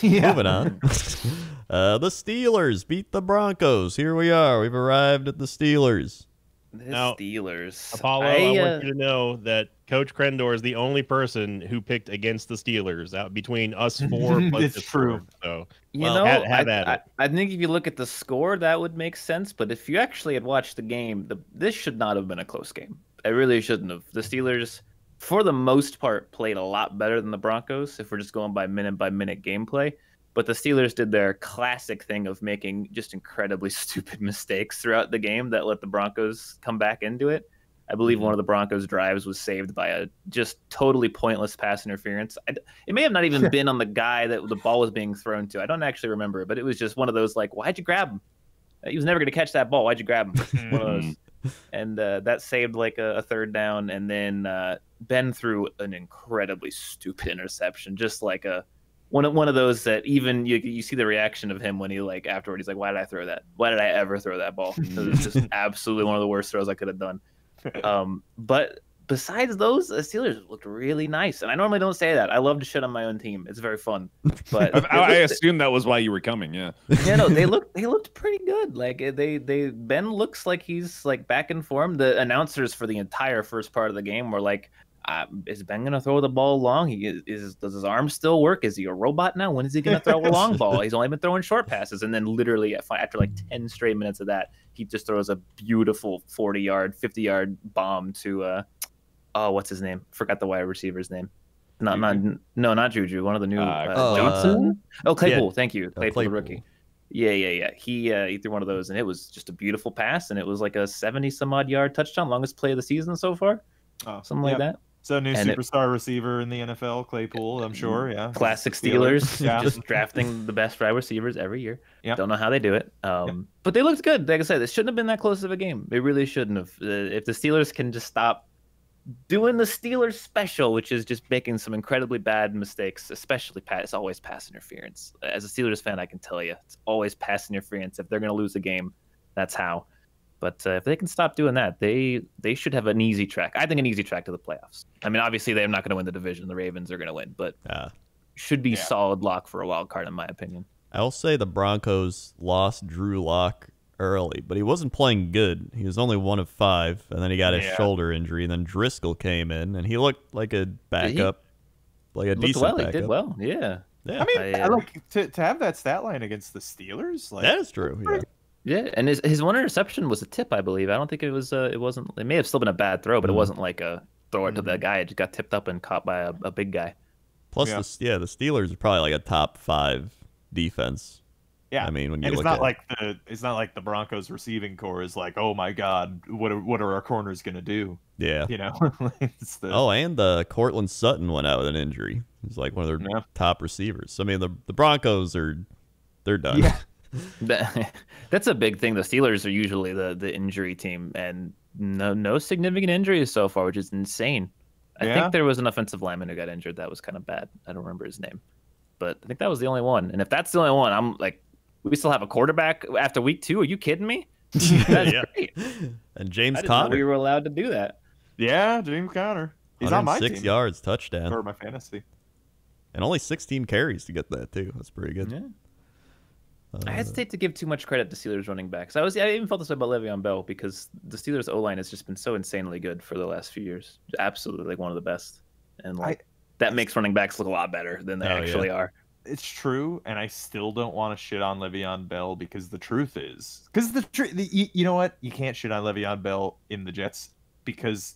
moving on. The Steelers beat the Broncos. Here we are. We've arrived at the Steelers.
Steelers.
Apollo, I want you to know that Coach Krendor is the only person who picked against the Steelers out between us four.
It's true.
So,
I think if you look at the score, that would make sense. But if you actually had watched the game, this should not have been a close game. It really shouldn't have. The Steelers, for the most part, played a lot better than the Broncos, if we're just going by minute gameplay. But the Steelers did their classic thing of making just incredibly stupid mistakes throughout the game that let the Broncos come back into it. I believe one of the Broncos' drives was saved by a just totally pointless pass interference. It may have not even been on the guy that the ball was being thrown to. I don't actually remember, but it was just one of those, like, why'd you grab him? He was never going to catch that ball. Why'd you grab him? One of those. And that saved like a third down. And then Ben threw an incredibly stupid interception, just like one of those that even you see the reaction of him when he afterward, he's like, why did I throw that? Why did I ever throw that ball? Because it's just absolutely one of the worst throws I could have done. But besides those, the Steelers looked really nice. And I normally don't say that. I love to shit on my own team. It's very fun. But
I assumed that was why you were coming. Yeah.
Yeah, no, they looked pretty good. Ben looks like he's back in form. The announcers for the entire first part of the game were like, is Ben going to throw the ball long? Does his arm still work? Is he a robot now? When is he going to throw a long ball? He's only been throwing short passes. And then literally after 10 straight minutes of that, he just throws a beautiful 40-yard, 50-yard bomb to, what's his name? Forgot the wide receiver's name. Not Juju. One of the new Johnson. Claypool.
Yeah.
Thank you. Claypool, the rookie. Yeah. He threw one of those, and it was just a beautiful pass, and it was like a 70-some-odd yard touchdown, longest play of the season so far. Something like that.
So new superstar receiver in the NFL, Claypool, I'm sure. Yeah.
Classic Steelers. Just drafting the best wide receivers every year.
Yep.
Don't know how they do it. But they looked good. Like I said, it shouldn't have been that close of a game. They really shouldn't have. If the Steelers can just stop doing the Steelers special, which is just making some incredibly bad mistakes, especially it's always pass interference. As a Steelers fan, I can tell you, it's always pass interference. If they're going to lose a game, that's how. But if they can stop doing that, they should have an easy track. I think an easy track to the playoffs. I mean, obviously, they're not going to win the division. The Ravens are going to win, but should be solid lock for a wild card, in my opinion.
I'll say the Broncos lost Drew Lock early, but he wasn't playing good. He was only 1 of 5, and then he got his shoulder injury, and then Driscoll came in, and he looked like a backup, decent backup.
He did well, yeah.
I mean, to have that stat line against the Steelers,
that is true, yeah.
Yeah, and his one interception was a tip, I believe. I don't think it was. It wasn't. It may have still been a bad throw, but it wasn't like a throw it to the guy. It just got tipped up and caught by a big guy.
Plus, the Steelers are probably like a top 5 defense.
Yeah,
I mean, when you
and
look
it's not like the Broncos receiving core is like, oh my god, what are our corners gonna do?
Yeah, and Cortland Sutton went out with an injury. He's like one of their top receivers. So, I mean, the Broncos they're done.
Yeah.
That's a big thing. The Steelers are usually the injury team, and no significant injuries so far, which is insane. I think there was an offensive lineman who got injured. That was kind of bad. I don't remember his name, but I think that was the only one. And if that's the only one, I'm like, we still have a quarterback after week 2. Are you kidding me? That's great.
And James Conner.
We were allowed to do that.
Yeah, James Conner. He's on my team.
6 yards, touchdown.
For my fantasy.
And only 16 carries to get that, too. That's pretty good.
Yeah. I hesitate to give too much credit to Steelers running backs. I even felt this way about Le'Veon Bell, because the Steelers O-line has just been so insanely good for the last few years. Absolutely, like one of the best. And that makes running backs look a lot better than they actually are.
It's true, and I still don't want to shit on Le'Veon Bell because the truth is, you know what? You can't shit on Le'Veon Bell in the Jets because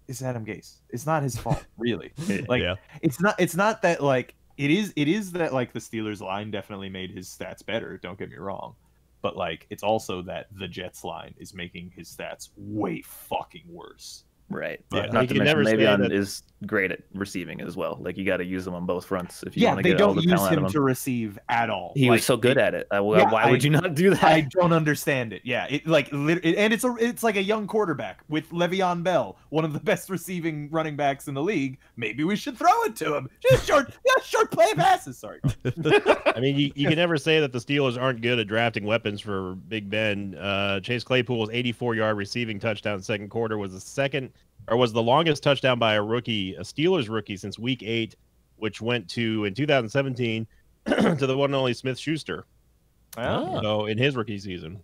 it's Adam Gase. It's not his fault, really. It's not that like it is that like the Steelers line definitely made his stats better. Don't get me wrong, but like it's also that the Jets line is making his stats way fucking worse.
Right. But not to mention Le'Veon is great at receiving as well. Like you got to use them on both fronts if you want to get all the talent out of him.
They don't use him to receive at all.
He was so good at it. Why would you not do that?
I don't understand it. Yeah, and it's like a young quarterback with Le'Veon Bell, one of the best receiving running backs in the league. Maybe we should throw it to him. Just short play passes. Sorry.
I mean, you can never say that the Steelers aren't good at drafting weapons for Big Ben. Chase Claypool's 84-yard receiving touchdown second quarter was the longest touchdown by a Steelers rookie since Week 8, which went to in 2017 to the one and only Smith-Schuster. So in his rookie season.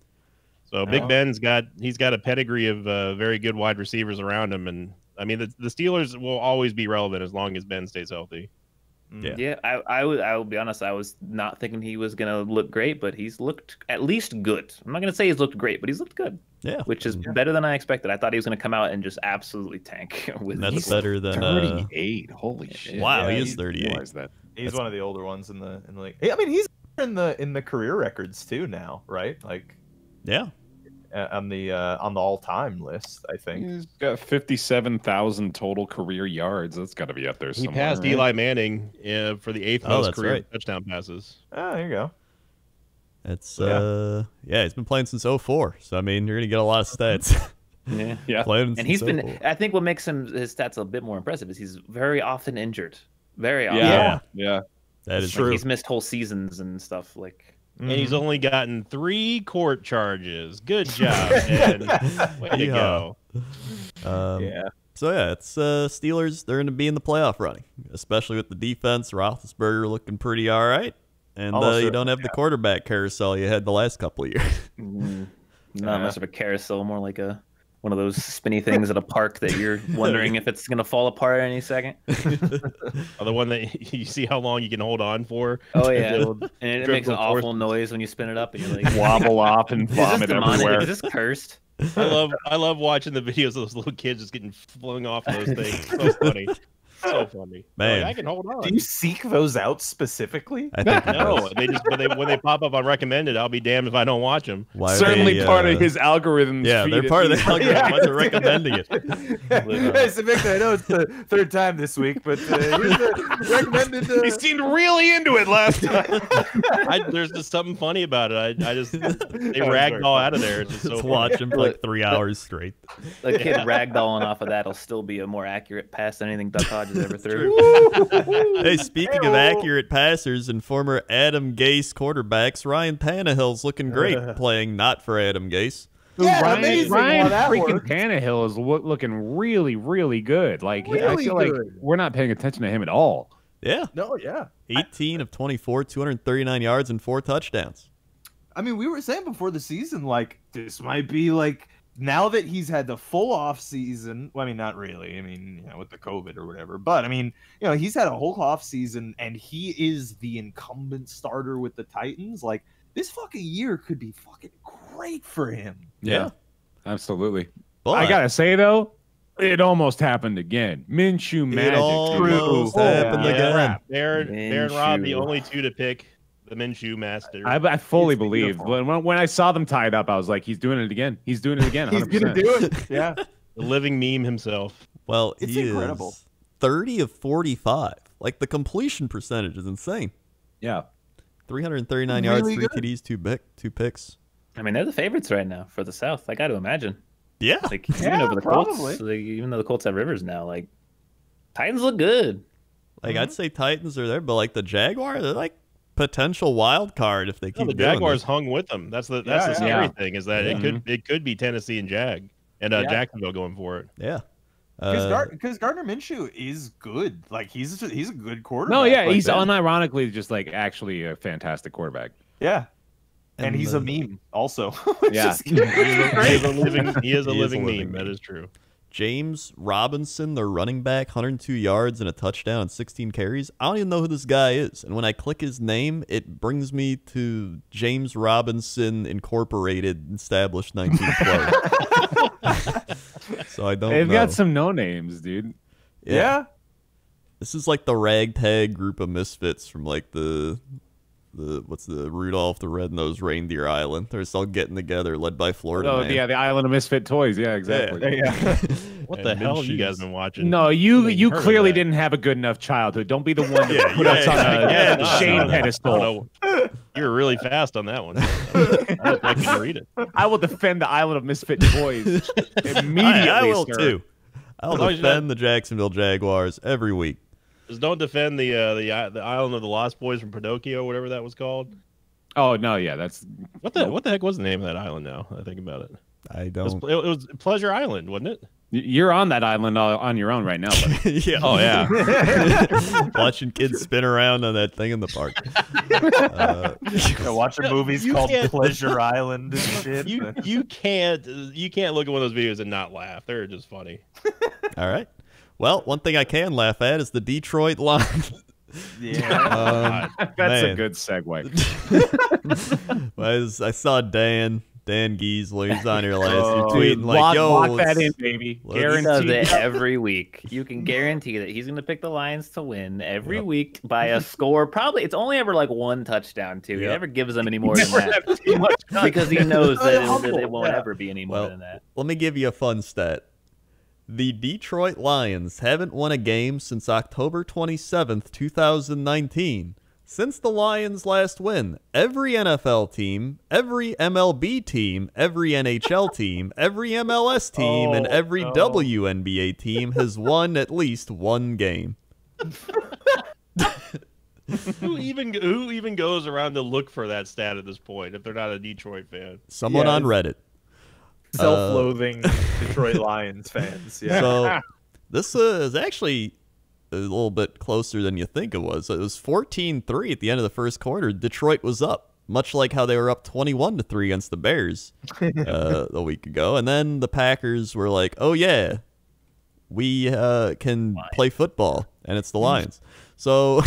So Big Ben's got a pedigree of very good wide receivers around him, and I mean the Steelers will always be relevant as long as Ben stays healthy.
Yeah, I will be honest. I was not thinking he was gonna look great, but he's looked at least good. I'm not gonna say he's looked great, but he's looked good.
Yeah,
which is better than I expected. I thought he was gonna come out and just absolutely tank.
That's better than
38. Holy shit!
Wow, he is 38.
He's one of the older ones in the league. I mean, he's in the career records too now, right? Like, on the all-time list, I think
he's got 57,000 total career yards. That's got to be up there somewhere.
He passed Eli Manning for the 8th most career touchdown passes.
Oh, there you go.
It's he's been playing since 2004. So I mean, you're gonna get a lot of stats.
Yeah.
And
he's been.
2004.
I think what makes his stats a bit more impressive is he's very often injured. Very often.
Yeah.
That is
like
true.
He's missed whole seasons and stuff like.
And he's only gotten 3 court charges. Good job, man. Way to go.
So it's Steelers. They're going to be in the playoff running, especially with the defense. Roethlisberger looking pretty all right, and you don't have the quarterback carousel you had the last couple of year.
Not much of a carousel, more like one of those spinny things at a park that you're wondering if it's going to fall apart any second.
The one that you see how long you can hold on for.
Oh, yeah. And it makes an awful noise when you spin it up and you're like,
wobble off and vomit everywhere.
Is this cursed?
I love watching the videos of those little kids just getting flung off of those things. So funny. So funny,
man.
Like, I can hold on.
Do you seek those out specifically?
I think
no. When they pop up on recommended, I'll be damned if I don't watch them.
Certainly part of his algorithm.
Yeah, they're part of the algorithm. They're recommending it.
So Victor, I know it's the 3rd time this week, but recommended.
He seemed really into it last time.
There's just something funny about it. They ragdoll out of there. It's just so
watch him for like 3 hours straight.
The kid ragdolling off of that will still be a more accurate pass than anything Duck Hodges ever threw.
Hey, speaking of accurate passers and former Adam Gase quarterbacks, Ryan Tannehill's looking great playing not for Adam Gase.
Ryan freaking Tannehill is looking really, really good. Like I feel like we're not paying attention to him at all.
Yeah.
No, yeah.
18 of 24, 239 yards and 4 touchdowns.
I mean, we were saying before the season, like, this might be like, now that he's had the full off season, well, I mean, not really. I mean, with the COVID or whatever, but I mean, he's had a whole off season and he is the incumbent starter with the Titans. Like, this fucking year could be fucking great for him.
Yeah,
absolutely.
But
I gotta say though, it almost happened again. Minshew magic.
It almost happened again.
Baron and Rob, the only 2 to pick. The Minshew master.
I fully believed. When I saw them tied up, I was like, he's doing it again. He's doing it again. 100%.
He's going to do it. Yeah.
The living meme himself.
Well,
it's
he
incredible.
Is 30 of 45. Like, the completion percentage is insane.
Yeah.
339 yards, 3 TDs, 2 picks.
I mean, they're the favorites right now for the South. I got to imagine.
Yeah.
Like, even over the Colts, even though the Colts have Rivers now, like, Titans look good.
Like, I'd say Titans are there, but, like, the Jaguars, they're, like, potential wild card if they keep
the
doing
Jaguars
this.
hung with them. That's the scary thing is that it could be Tennessee and Jacksonville going for it.
Yeah.
Because Gardner Minshew is good. Like he's a good quarterback.
No, yeah,
like
he's unironically just like actually a fantastic quarterback.
Yeah. And he's a meme also.
Yeah.
He is a living meme. That is true.
James Robinson, their running back, 102 yards and a touchdown and 16 carries. I don't even know who this guy is. And when I click his name, it brings me to James Robinson Incorporated, established 1912. So I don't know.
They've got some no names, dude.
Yeah.
This is like the ragtag group of misfits from like the what's the Rudolph the Red-Nosed Reindeer Island. They're just all getting together, led by Florida Man.
Yeah, the Island of Misfit Toys. Yeah, exactly.
Yeah.
What the hell have you guys been watching?
No, you clearly didn't have a good enough childhood. Don't be the one to put us on a shame pedestal.
You were really fast on that one. I can read it.
I will defend the Island of Misfit Toys immediately.
I will
sir.
too. I'll defend the Jacksonville Jaguars every week.
Just don't defend the Island of the Lost Boys from Pinocchio, whatever that was called.
Oh no, yeah, that's
what the heck was the name of that island? Now I think about it.
I don't.
It was Pleasure Island, wasn't it?
You're on that island on your own right now, buddy.
Yeah.
Oh yeah.
Watching kids spin around on that thing in the park.
Watching movies called Pleasure Island and shit.
You can't look at one of those videos and not laugh. They're just funny.
All right. Well, one thing I can laugh at is the Detroit Lions.
Yeah.
That's a good segue.
I saw Dan Giesler. He's on here last year tweeting like, "Yo,
lock that in, baby."
Guaranteed it every week. You can guarantee that he's going to pick the Lions to win every week by a score. Probably it's only ever like one touchdown too. He never gives them any more than that because he knows that it won't ever be any more than that.
Let me give you a fun stat. The Detroit Lions haven't won a game since October 27th, 2019. Since the Lions' last win, every NFL team, every MLB team, every NHL team, every MLS team, and every WNBA team has won at least one game.
Who even goes around to look for that stat at this point if they're not a Detroit fan?
Someone on Reddit.
Self-loathing Detroit Lions fans. Yeah.
So this is actually a little bit closer than you think it was. It was 14-3 at the end of the first quarter. Detroit was up, much like how they were up 21-3 against the Bears a week ago. And then the Packers were like, "Oh yeah, we can play football," and it's the Lions. So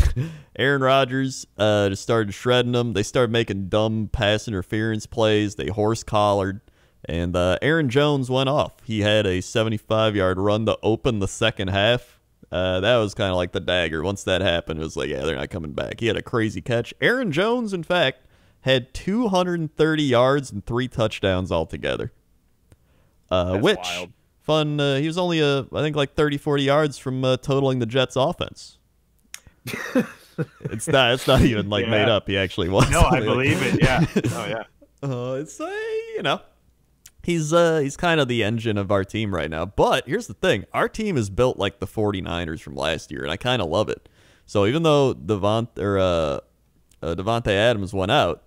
Aaron Rodgers just started shredding them. They started making dumb pass interference plays. They horse-collared. And Aaron Jones went off. He had a 75-yard run to open the second half. That was kind of like the dagger. Once that happened, it was like, yeah, they're not coming back. He had a crazy catch. Aaron Jones, in fact, had 230 yards and 3 touchdowns altogether. Which, wild. Fun, he was only, I think, like 30, 40 yards from totaling the Jets' offense. It's not even, like, made up. He actually was.
No, I believe it, yeah. Oh, yeah.
It's, you know. He's kind of the engine of our team right now. But here's the thing. Our team is built like the 49ers from last year, and I kind of love it. So even though Devontae Adams went out,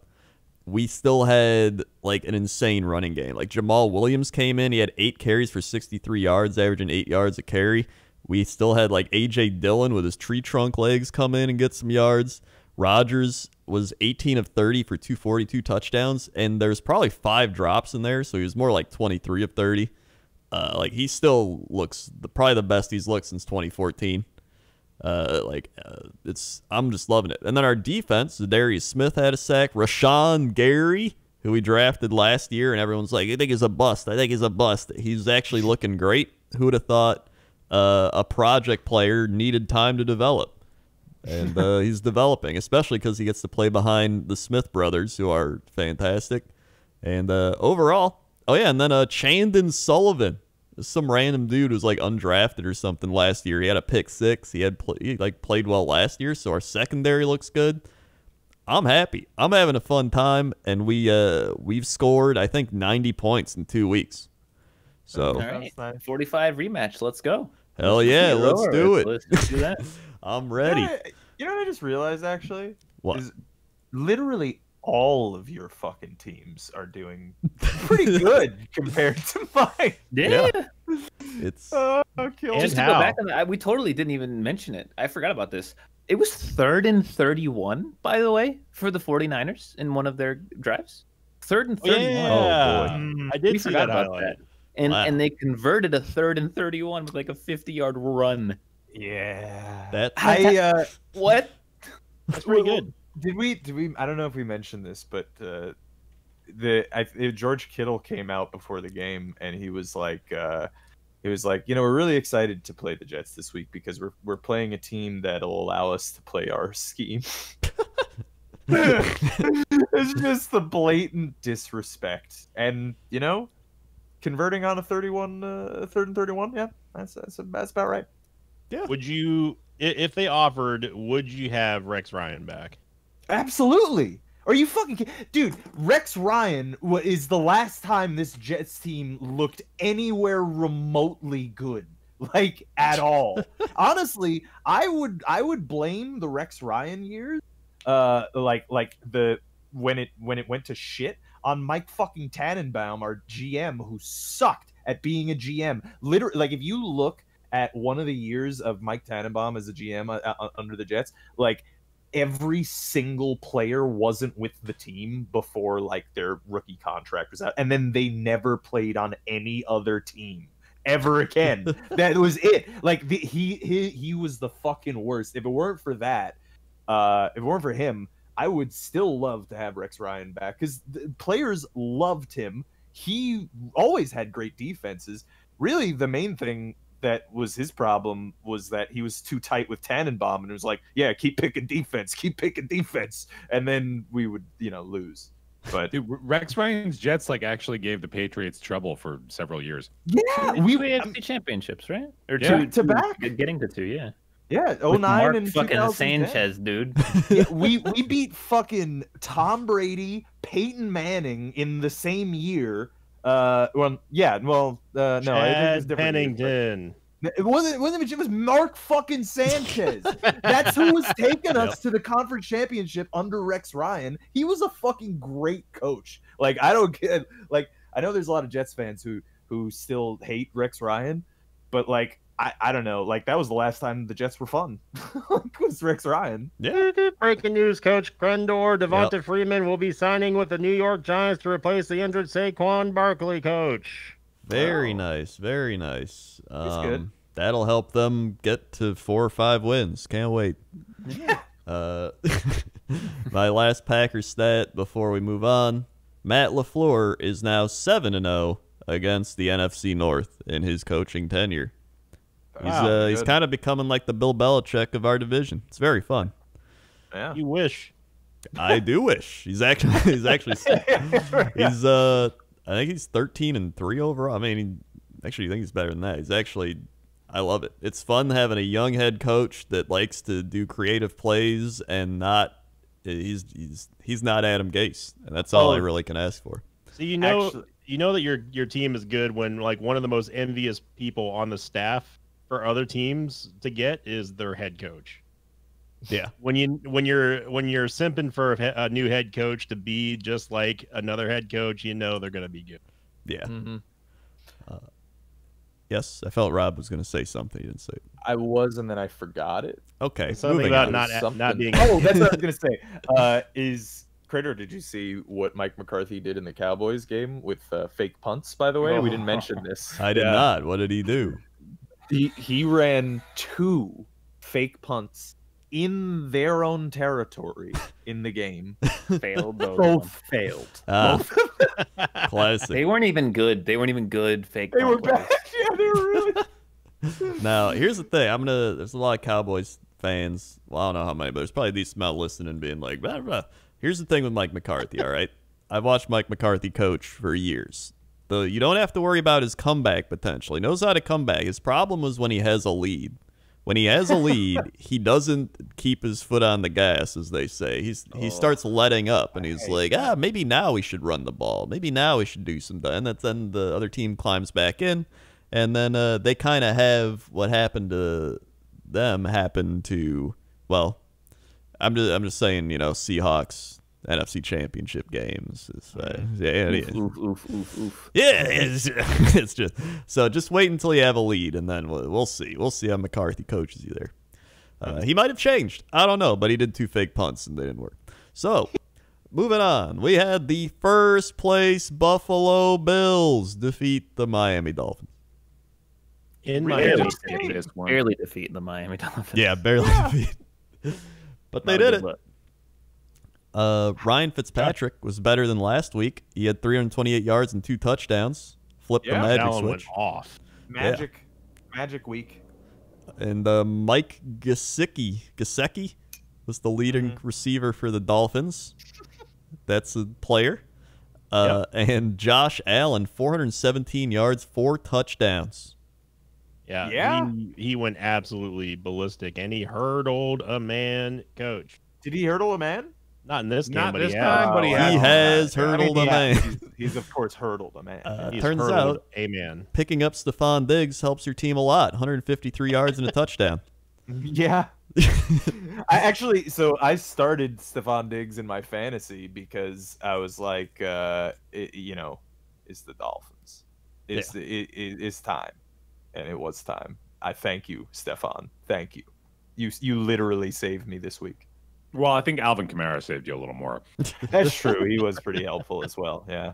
we still had like an insane running game. Like Jamal Williams came in. He had 8 carries for 63 yards, averaging 8 yards a carry. We still had like A.J. Dillon with his tree trunk legs come in and get some yards. Rodgers was 18 of 30 for 242 touchdowns, and there's probably 5 drops in there, so he was more like 23 of 30. Like he still looks probably the best he's looked since 2014. I'm just loving it. And then our defense, Darius Smith had a sack. Rashawn Gary, who we drafted last year, and everyone's like, I think he's a bust. I think he's a bust. He's actually looking great. Who would have thought a project player needed time to develop? And he's developing, especially because he gets to play behind the Smith brothers, who are fantastic. And overall, and then Chandon Sullivan, some random dude who's like undrafted or something last year. He had a pick 6. He played well last year, so our secondary looks good. I'm happy. I'm having a fun time, and we've scored I think 90 points in 2 weeks. So
all right. 45 rematch. Let's go.
Hell yeah, let's do it.
Let's do that.
I'm ready.
You know what I just realized, actually?
What?
Is literally all of your fucking teams are doing pretty good compared to mine.
Yeah.
It's
just to go back on that, we totally didn't even mention it. I forgot about this. It was 3rd and 31, by the way, for the 49ers in one of their drives. 3rd and 31.
Yeah.
Oh, boy.
I did see that highlight.
and they converted a 3rd and 31 with like a 50-yard run.
Yeah.
What?
That's pretty good.
Did we? I don't know if we mentioned this, but George Kittle came out before the game, and he was like, we're really excited to play the Jets this week because we're playing a team that'll allow us to play our scheme. It's just the blatant disrespect, and converting on a 3rd and 31. Yeah, that's about right.
Yeah. Would you, if they offered, would you have Rex Ryan back?
Absolutely. Are you fucking kidding? Dude, Rex Ryan is the last time this Jets team looked anywhere remotely good, like at all. Honestly, I would blame the Rex Ryan years, when it went to shit on Mike fucking Tannenbaum, our GM, who sucked at being a GM. Literally, like if you look at one of the years of Mike Tannenbaum as a GM under the Jets, like every single player wasn't with the team before like their rookie contract was out, and then they never played on any other team ever again. That was it. Like he was the fucking worst. If it weren't for that, if it weren't for him, I would still love to have Rex Ryan back because the players loved him. He always had great defenses. Really, the main thing that was his problem was that he was too tight with Tannenbaum, and it was like, yeah, keep picking defense, and then we would, lose. But
dude, Rex Ryan's Jets actually gave the Patriots trouble for several years.
Yeah,
we had 2 championships, right? Or
two back,
getting to 2, yeah.
Yeah, 09 and
fucking Sanchez, dude.
Yeah, we beat fucking Tom Brady, Peyton Manning in the same year. No, I think it was different.
Pennington.
It wasn't. It was Mark fucking Sanchez. That's who was taking us to the conference championship under Rex Ryan. He was a fucking great coach. Like I don't get. Like I know there's a lot of Jets fans who still hate Rex Ryan, but like. I don't know. Like that was the last time the Jets were fun. Was Rex Ryan?
Yeah. Breaking news: Coach Grendor, Devonta Freeman will be signing with the New York Giants to replace the injured Saquon Barkley coach.
Very nice. Very nice.
He's good.
That'll help them get to 4 or 5 wins. Can't wait.
Yeah.
My last Packers stat before we move on: Matt LaFleur is now 7-0 against the NFC North in his coaching tenure. He's kind of becoming like the Bill Belichick of our division. It's very fun.
Yeah, you wish.
I do wish. He's actually he's I think he's 13-3 overall. I mean, actually, I think he's better than that. I love it. It's fun having a young head coach that likes to do creative plays and he's not Adam Gase, and that's all I really can ask for.
So you know that your team is good when like one of the most envious people on the staff for other teams to get is their head coach.
Yeah.
When you're simping for a new head coach to be just like another head coach, they're going to be good.
Yeah. Mm-hmm. Yes, I felt Rob was going to say something. He didn't say it.
I was, and then I forgot it.
Okay.
Something about not being.
Oh, that's what I was going to say. Critter, did you see what Mike McCarthy did in the Cowboys game with fake punts, by the way? We didn't mention this.
I did not. What did he do?
He ran 2 fake punts in their own territory in the game.
Failed those.
Both failed.
Classic.
They weren't even good. Fake.
They were bad. Yeah, they were really.
Now, here's the thing. There's a lot of Cowboys fans. Well, I don't know how many, but there's probably a decent amount listening being like, blah, blah. Here's the thing with Mike McCarthy, all right? I've watched Mike McCarthy coach for years. You don't have to worry about his comeback potential. He knows how to come back. His problem was when he has a lead. When he has a lead, he doesn't keep his foot on the gas, as they say. He starts letting up, and he's like, maybe now we should run the ball. Maybe now we should do some. And then the other team climbs back in, and then they kind of have what happened to them happen to, well, I'm just saying, Seahawks NFC Championship games. It's just so just wait until you have a lead, and then we'll see. We'll see how McCarthy coaches you there. He might have changed. I don't know, but he did 2 fake punts and they didn't work. So moving on. We had the first place Buffalo Bills defeat the Miami Dolphins.
Barely defeat the Miami Dolphins.
Yeah, barely defeat. But they did it. Ryan Fitzpatrick was better than last week. He had 328 yards and 2 touchdowns. Flipped the magic switch.
Went off.
Magic week.
And Mike Gesicki was the leading receiver for the Dolphins. That's a player. And Josh Allen, 417 yards, 4 touchdowns.
Yeah. He went absolutely ballistic, and he hurdled a man, Coach.
Did he hurdle a man?
Not in this game,
Not
but
this
he
time, but he
has hurdled a man.
He's of course hurdled a man.
Turns out,
a man
picking up Stephon Diggs helps your team a lot. 153 yards and a touchdown.
Yeah. I started Stephon Diggs in my fantasy because I was like, it's the Dolphins. It's time, and it was time. I thank you, Stephon. Thank you. You literally saved me this week.
Well, I think Alvin Kamara saved you a little more.
That's true. He was pretty helpful as well. Yeah.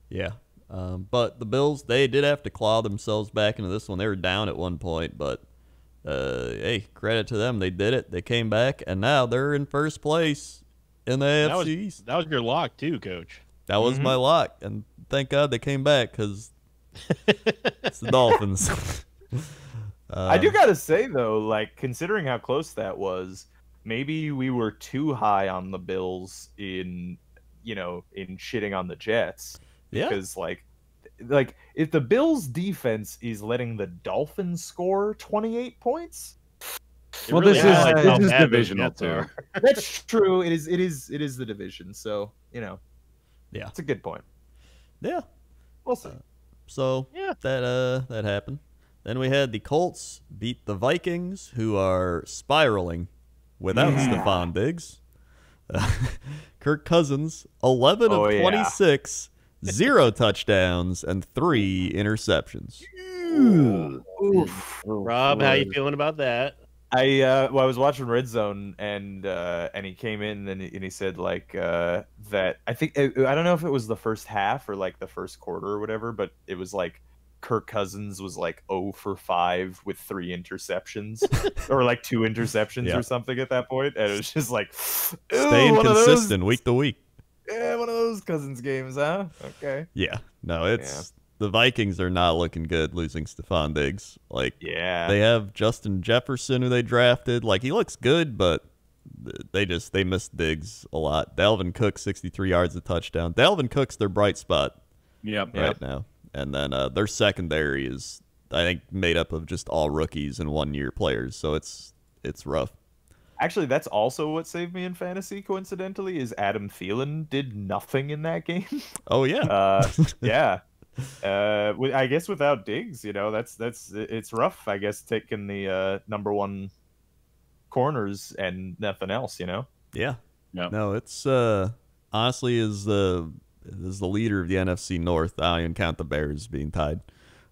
Yeah. But the Bills, they did have to claw themselves back into this one. They were down at one point, but hey, credit to them. They did it. They came back, and now they're in first place in the AFC East.
That was your lock too, Coach.
That was my lock, and thank God they came back because it's the Dolphins.
I do got to say, though, like, considering how close that was, maybe we were too high on the Bills in shitting on the Jets.
Yeah.
Because, like if the Bills' defense is letting the Dolphins score 28 points...
Well, this is divisional, too.
That's true. It is the division, so,
yeah.
It's a good point.
Yeah.
We'll see.
So, that happened. Then we had the Colts beat the Vikings, who are spiraling without Stephon Diggs. Kirk Cousins, 11 of 26, 0 touchdowns, and 3 interceptions.
Rob, how you feeling about that?
I was watching Red Zone, and he came in and he said that I don't know if it was the first half or like the first quarter or whatever, but it was like Kirk Cousins was like 0 for 5 with 3 interceptions or like 2 interceptions or something at that point, and it was just like
staying consistent week to week.
Yeah, one of those Cousins games, huh? Okay.
Yeah, no, it's the Vikings are not looking good losing Stephon Diggs. They have Justin Jefferson, who they drafted. Like, he looks good, but they missed Diggs a lot. Dalvin Cook, 63 yards, a touchdown. Dalvin Cook's their bright spot. Right now. And then their secondary is, I think, made up of just all rookies and 1-year players. So it's rough.
Actually, that's also what saved me in fantasy, coincidentally, is Adam Thielen did nothing in that game.
Oh, yeah.
Yeah. I guess without Diggs, it's rough, I guess, taking the number 1 corners and nothing else,
Yeah. No, it's honestly is the leader of the NFC North. I don't even count the Bears being tied.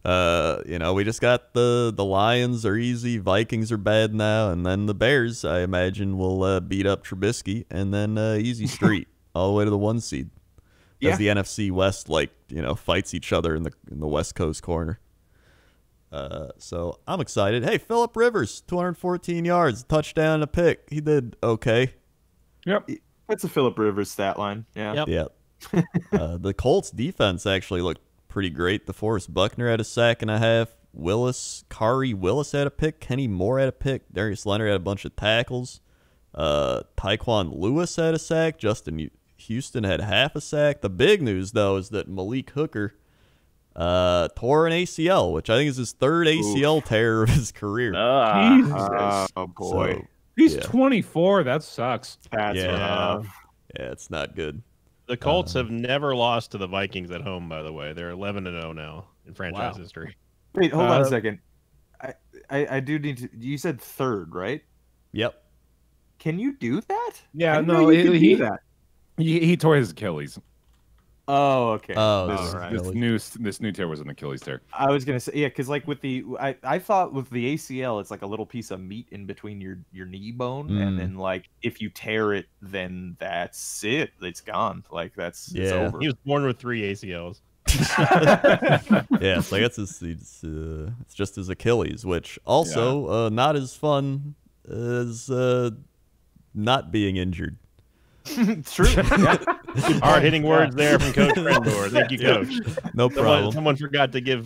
We just got the Lions are easy, Vikings are bad now, and then the Bears, I imagine, will beat up Trubisky, and then easy street all the way to the 1 seed. As the NFC West fights each other in the West Coast corner. So I'm excited. Hey, Phillip Rivers, 214 yards, touchdown and a pick. He did okay.
Yep. That's a Phillip Rivers stat line. Yeah.
Yep. The Colts defense actually looked pretty great. DeForest Buckner had a sack and a half. Kari Willis had a pick. Kenny Moore had a pick. Darius Leonard had a bunch of tackles. Tyquan Lewis had a sack. Justin Houston had half a sack. The big news, though, is that Malik Hooker tore an ACL, which I think is his 3rd ACL tear of his career.
Oh, boy.
So,
he's 24. That sucks.
That's rough.
Yeah, it's not good.
The Colts have never lost to the Vikings at home, by the way. They're 11-0 now in franchise history.
Wait, hold on a second. I do need to... You said 3rd, right?
Yep.
Can you do that?
Yeah,
no, he
tore his Achilles.
Oh, okay.
This new tear was an Achilles tear.
I was gonna say, yeah, because like with I thought with the ACL, it's like a little piece of meat in between your knee bone, and then like if you tear it, then that's it. It's gone. Like it's over.
He was born with 3 ACLs.
Yeah, so I guess it's just his Achilles, which also not as fun as not being injured.
It's true.
Hard-hitting words there from Coach Crendor. Thank you, Coach.
No problem.
Someone forgot to give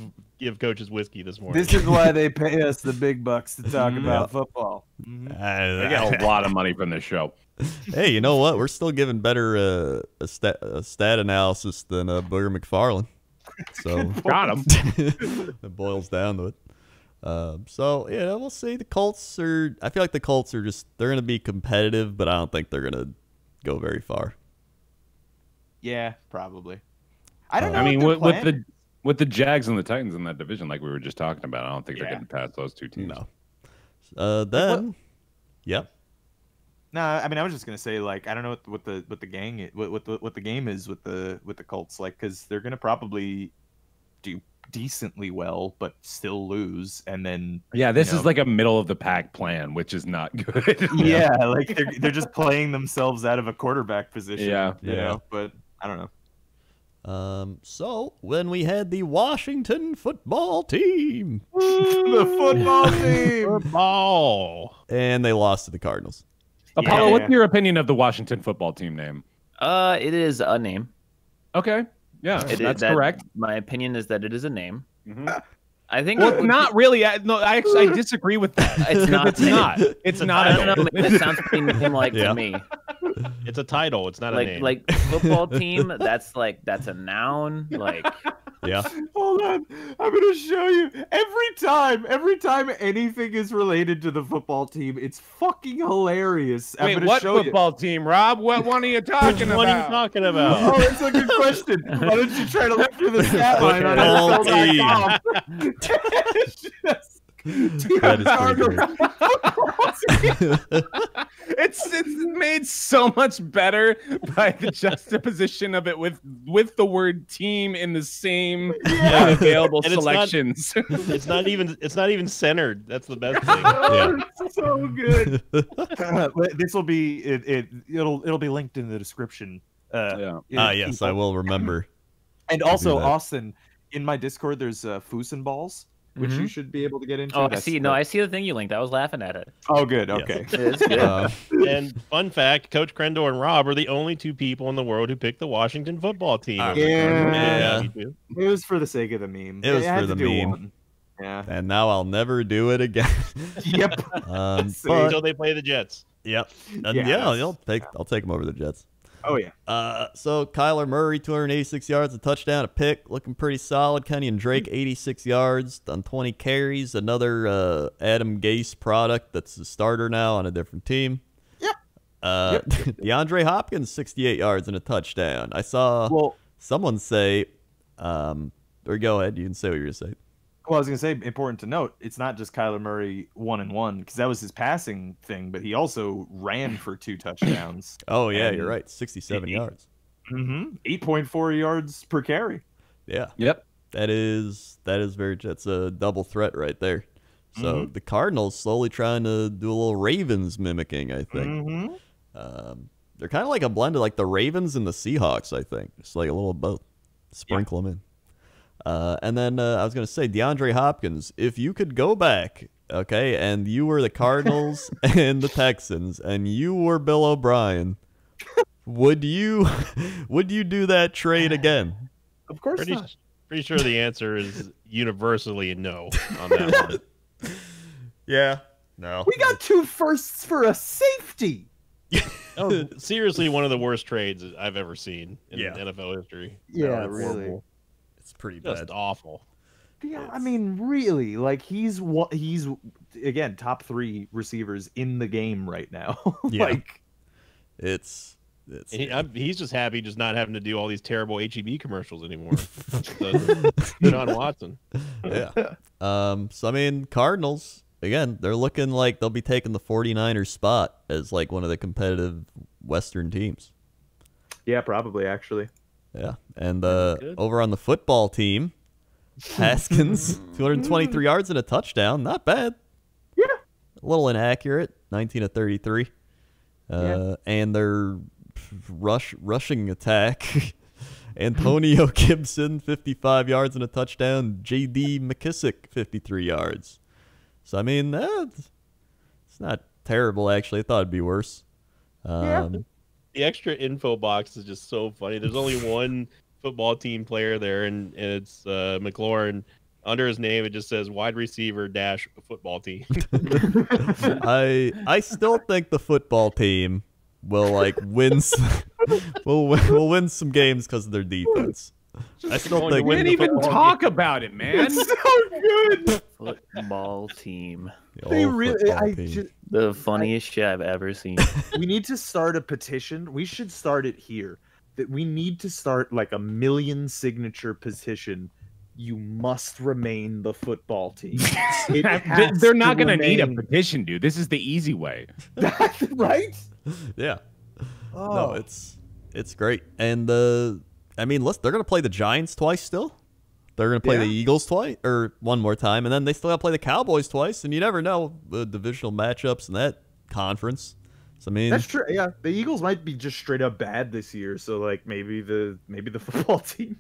coaches whiskey this morning.
This is why they pay us the big bucks to talk about football.
I get a lot of money from this show.
Hey, you know what? We're still giving better a stat analysis than Booger McFarland. So
got him.
It boils down to it. So yeah, we'll see. The Colts are. I feel like the Colts are they're going to be competitive, but I don't think they're going to go very far.
Yeah, probably. I don't know.
I mean, with the Jags and the Titans in that division, like we were just talking about, I don't think they're getting past those two teams.
No. Yep.
No, I mean, I was just gonna say, like, I don't know what the game is with the Colts, like, because they're gonna probably do decently well, but still lose, and then
this is like a middle of the pack plan, which is not good.
Yeah, like they're just playing themselves out of a quarterback position. You know, but I don't know.
So when we had the Washington football team,
the football team,
and they lost to the Cardinals.
Apollo, what's your opinion of the Washington football team name?
It is a name.
Okay. Yeah, that's correct.
My opinion is that it is a name.
Mm-hmm.
I think
it's not really. No, I disagree with that.
It's not.
It's not. It's not.
I don't know. It sounds pretty name-like to me.
It's a title. It's not a name.
Like football team. That's a noun. Like.
Yeah.
Hold on. I'm gonna show you. Every time anything is related to the football team, it's fucking hilarious.
Wait, what football team, Rob? What one are you talking about?
What are you talking about?
Oh, that's a good question. Why don't you try to look through the stat line on NFL.com?
It's made so much better by the juxtaposition of it with the word team in the same available selections.
It's not even centered. That's the best thing.
It's so good. This will be it'll be linked in the description.
Yes, I will remember.
And also, Austin, in my Discord, there's Fusen balls, which you should be able to get into.
Oh, I see. No, I see the thing you linked. I was laughing at it.
Oh, good. Okay.
It's good.
And fun fact, Coach Crendor and Rob are the only 2 people in the world who picked the Washington football team.
It was for the sake of the meme.
It was for the meme.
Yeah.
And now I'll never do it again.
Yep.
Until they play the Jets.
Yep. I'll take them over the Jets.
Oh, yeah.
So Kyler Murray, 286 yards, a touchdown, a pick, looking pretty solid. Kenny and Drake, 86 yards on 20 carries. Another Adam Gase product that's a starter now on a different team.
Yep.
DeAndre Hopkins, 68 yards and a touchdown. I saw someone say, or go ahead, you can say what you're going to say.
Well, I was going to say, important to note, it's not just Kyler Murray 1-1, because that was his passing thing, but he also ran for 2 touchdowns.
Oh, yeah, you're right. 67 yards.
8.4 yards per carry.
Yeah.
Yep.
That is very, that's a double threat right there. So the Cardinals slowly trying to do a little Ravens mimicking, I think. They're kind of like a blend of like the Ravens and the Seahawks, I think. It's like a little both. Sprinkle them in. And then I was going to say, DeAndre Hopkins, if you could go back, okay, and you were the Cardinals and the Texans, and you were Bill O'Brien, would you do that trade again?
Of course not.
Pretty sure the answer is universally no on that one.
Yeah. No.
We got 2 firsts for a safety.
Oh, seriously, one of the worst trades I've ever seen in NFL history.
Yeah, really.
Horrible.
It's pretty
just awful.
Yeah, I mean, really, like he's again top 3 receivers in the game right now. Like,
he's just happy just not having to do all these terrible HEB commercials anymore. John Watson.
Yeah. So I mean, Cardinals again, they're looking like they'll be taking the 49ers spot as like one of the competitive Western teams.
Yeah, probably actually.
Yeah, and over on the football team, Haskins, 223 yards and a touchdown. Not bad.
Yeah.
A little inaccurate, 19 of 33. And their rushing attack, Antonio Gibson, 55 yards and a touchdown. J.D. McKissick, 53 yards. So, I mean, it's not terrible, actually. I thought it'd be worse.
The extra info box is just so funny. There's only one football team player there, and it's McLaurin. Under his name, it just says wide receiver - football team.
I still think the football team will win will win some games because of their defense. I still think
we didn't even talk about it, man.
It's so good.
Football team.
They really,
The funniest shit I've ever seen.
We need to start a petition. We should start it here. That we need to start like a 1 million signature petition. You must remain the football team.
They're not going to need a petition, dude. This is the easy way.
Right?
Yeah. Oh. No, it's great. And I mean, they're going to play the Giants twice still. They're going to play the Eagles twice, or one more time, and then they still got to play the Cowboys twice. And you never know the divisional matchups in that conference. So, I mean,
that's true. Yeah, the Eagles might be just straight up bad this year. So, like, maybe the football team.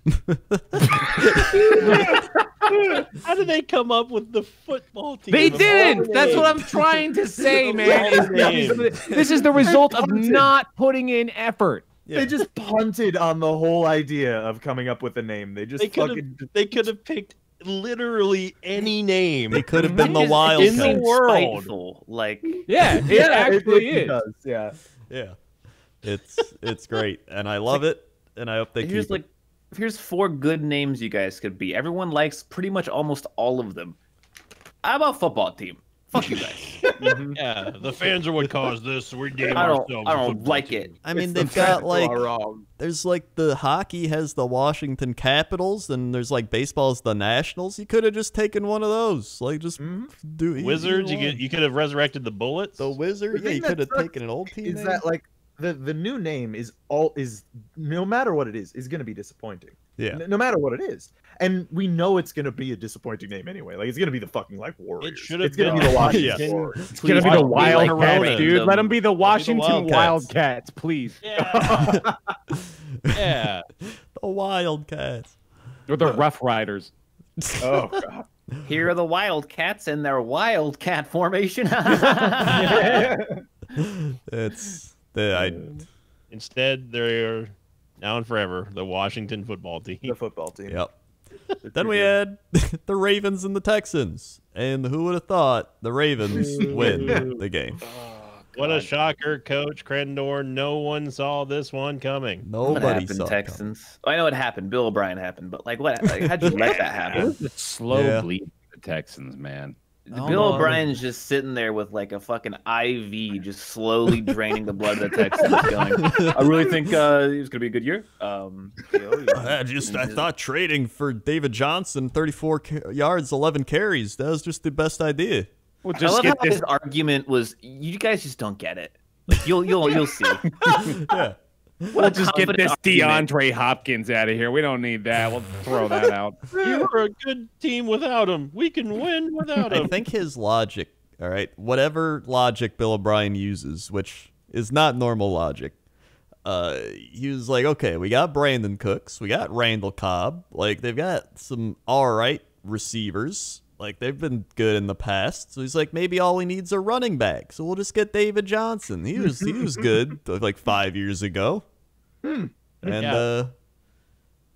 How did they come up with the football team?
They didn't. That's what I'm trying to say, man. This is the result of not putting in effort.
Yeah. They just punted on the whole idea of coming up with a name. They
could have picked literally any name.
They could have been the Wildcats
in the world.
Spiteful. Like,
it actually is.
Does,
yeah. It's great, and I love it, and I hope they keep it.
Here's 4 good names you guys could be. Everyone likes pretty much almost all of them. How about football team? Fuck you guys.
Yeah, the fans are what caused this. So we're
I don't like it.
I mean, they've got there's the hockey has the Washington Capitals, and there's baseball's the Nationals. You could have just taken one of those. Do
Wizards. You could have resurrected the Bullets.
The Wizards. Yeah, you could have taken an old team.
Is that the new name is no matter what it is going to be disappointing.
Yeah.
No matter what it is. And we know it's going to be a disappointing name anyway. It's going to be the fucking Warriors.
It's
going to be the Washington
Warriors. It's going to be the Wildcats, dude. Let them be the Washington Wildcats, please.
Yeah. Yeah.
The Wildcats.
Or the Rough Riders.
Oh, God.
Here are the Wildcats in their Wildcat formation.
Instead, they're now and forever the Washington football team.
The football team.
Yep. Then we had the Ravens and the Texans. And who would have thought the Ravens win the game?
What a shocker, Coach Crendor. No one saw this one coming.
Nobody saw
Texans. I know it happened. Bill O'Brien happened. But, how'd you let that happen?
It was a slow bleed for the Texans, man.
Bill O'Brien's just sitting there with a fucking IV, just slowly draining the blood of the Texans. Going, I really think it was gonna be a good year.
I thought trading for David Johnson, 34 yards, 11 carries. That was just the best idea.
Well, I love how his argument was, you guys just don't get it. You'll see.
Yeah.
We'll just get this DeAndre Hopkins out of here. We don't need that. We'll throw that out.
You were a good team without him. We can win without him.
I think his logic, all right, whatever logic Bill O'Brien uses, which is not normal logic, he was like, okay, we got Brandon Cooks. We got Randall Cobb. They've got some all right receivers. They've been good in the past. So he's like, maybe all we need is a running back. So we'll just get David Johnson. He was good 5 years ago. And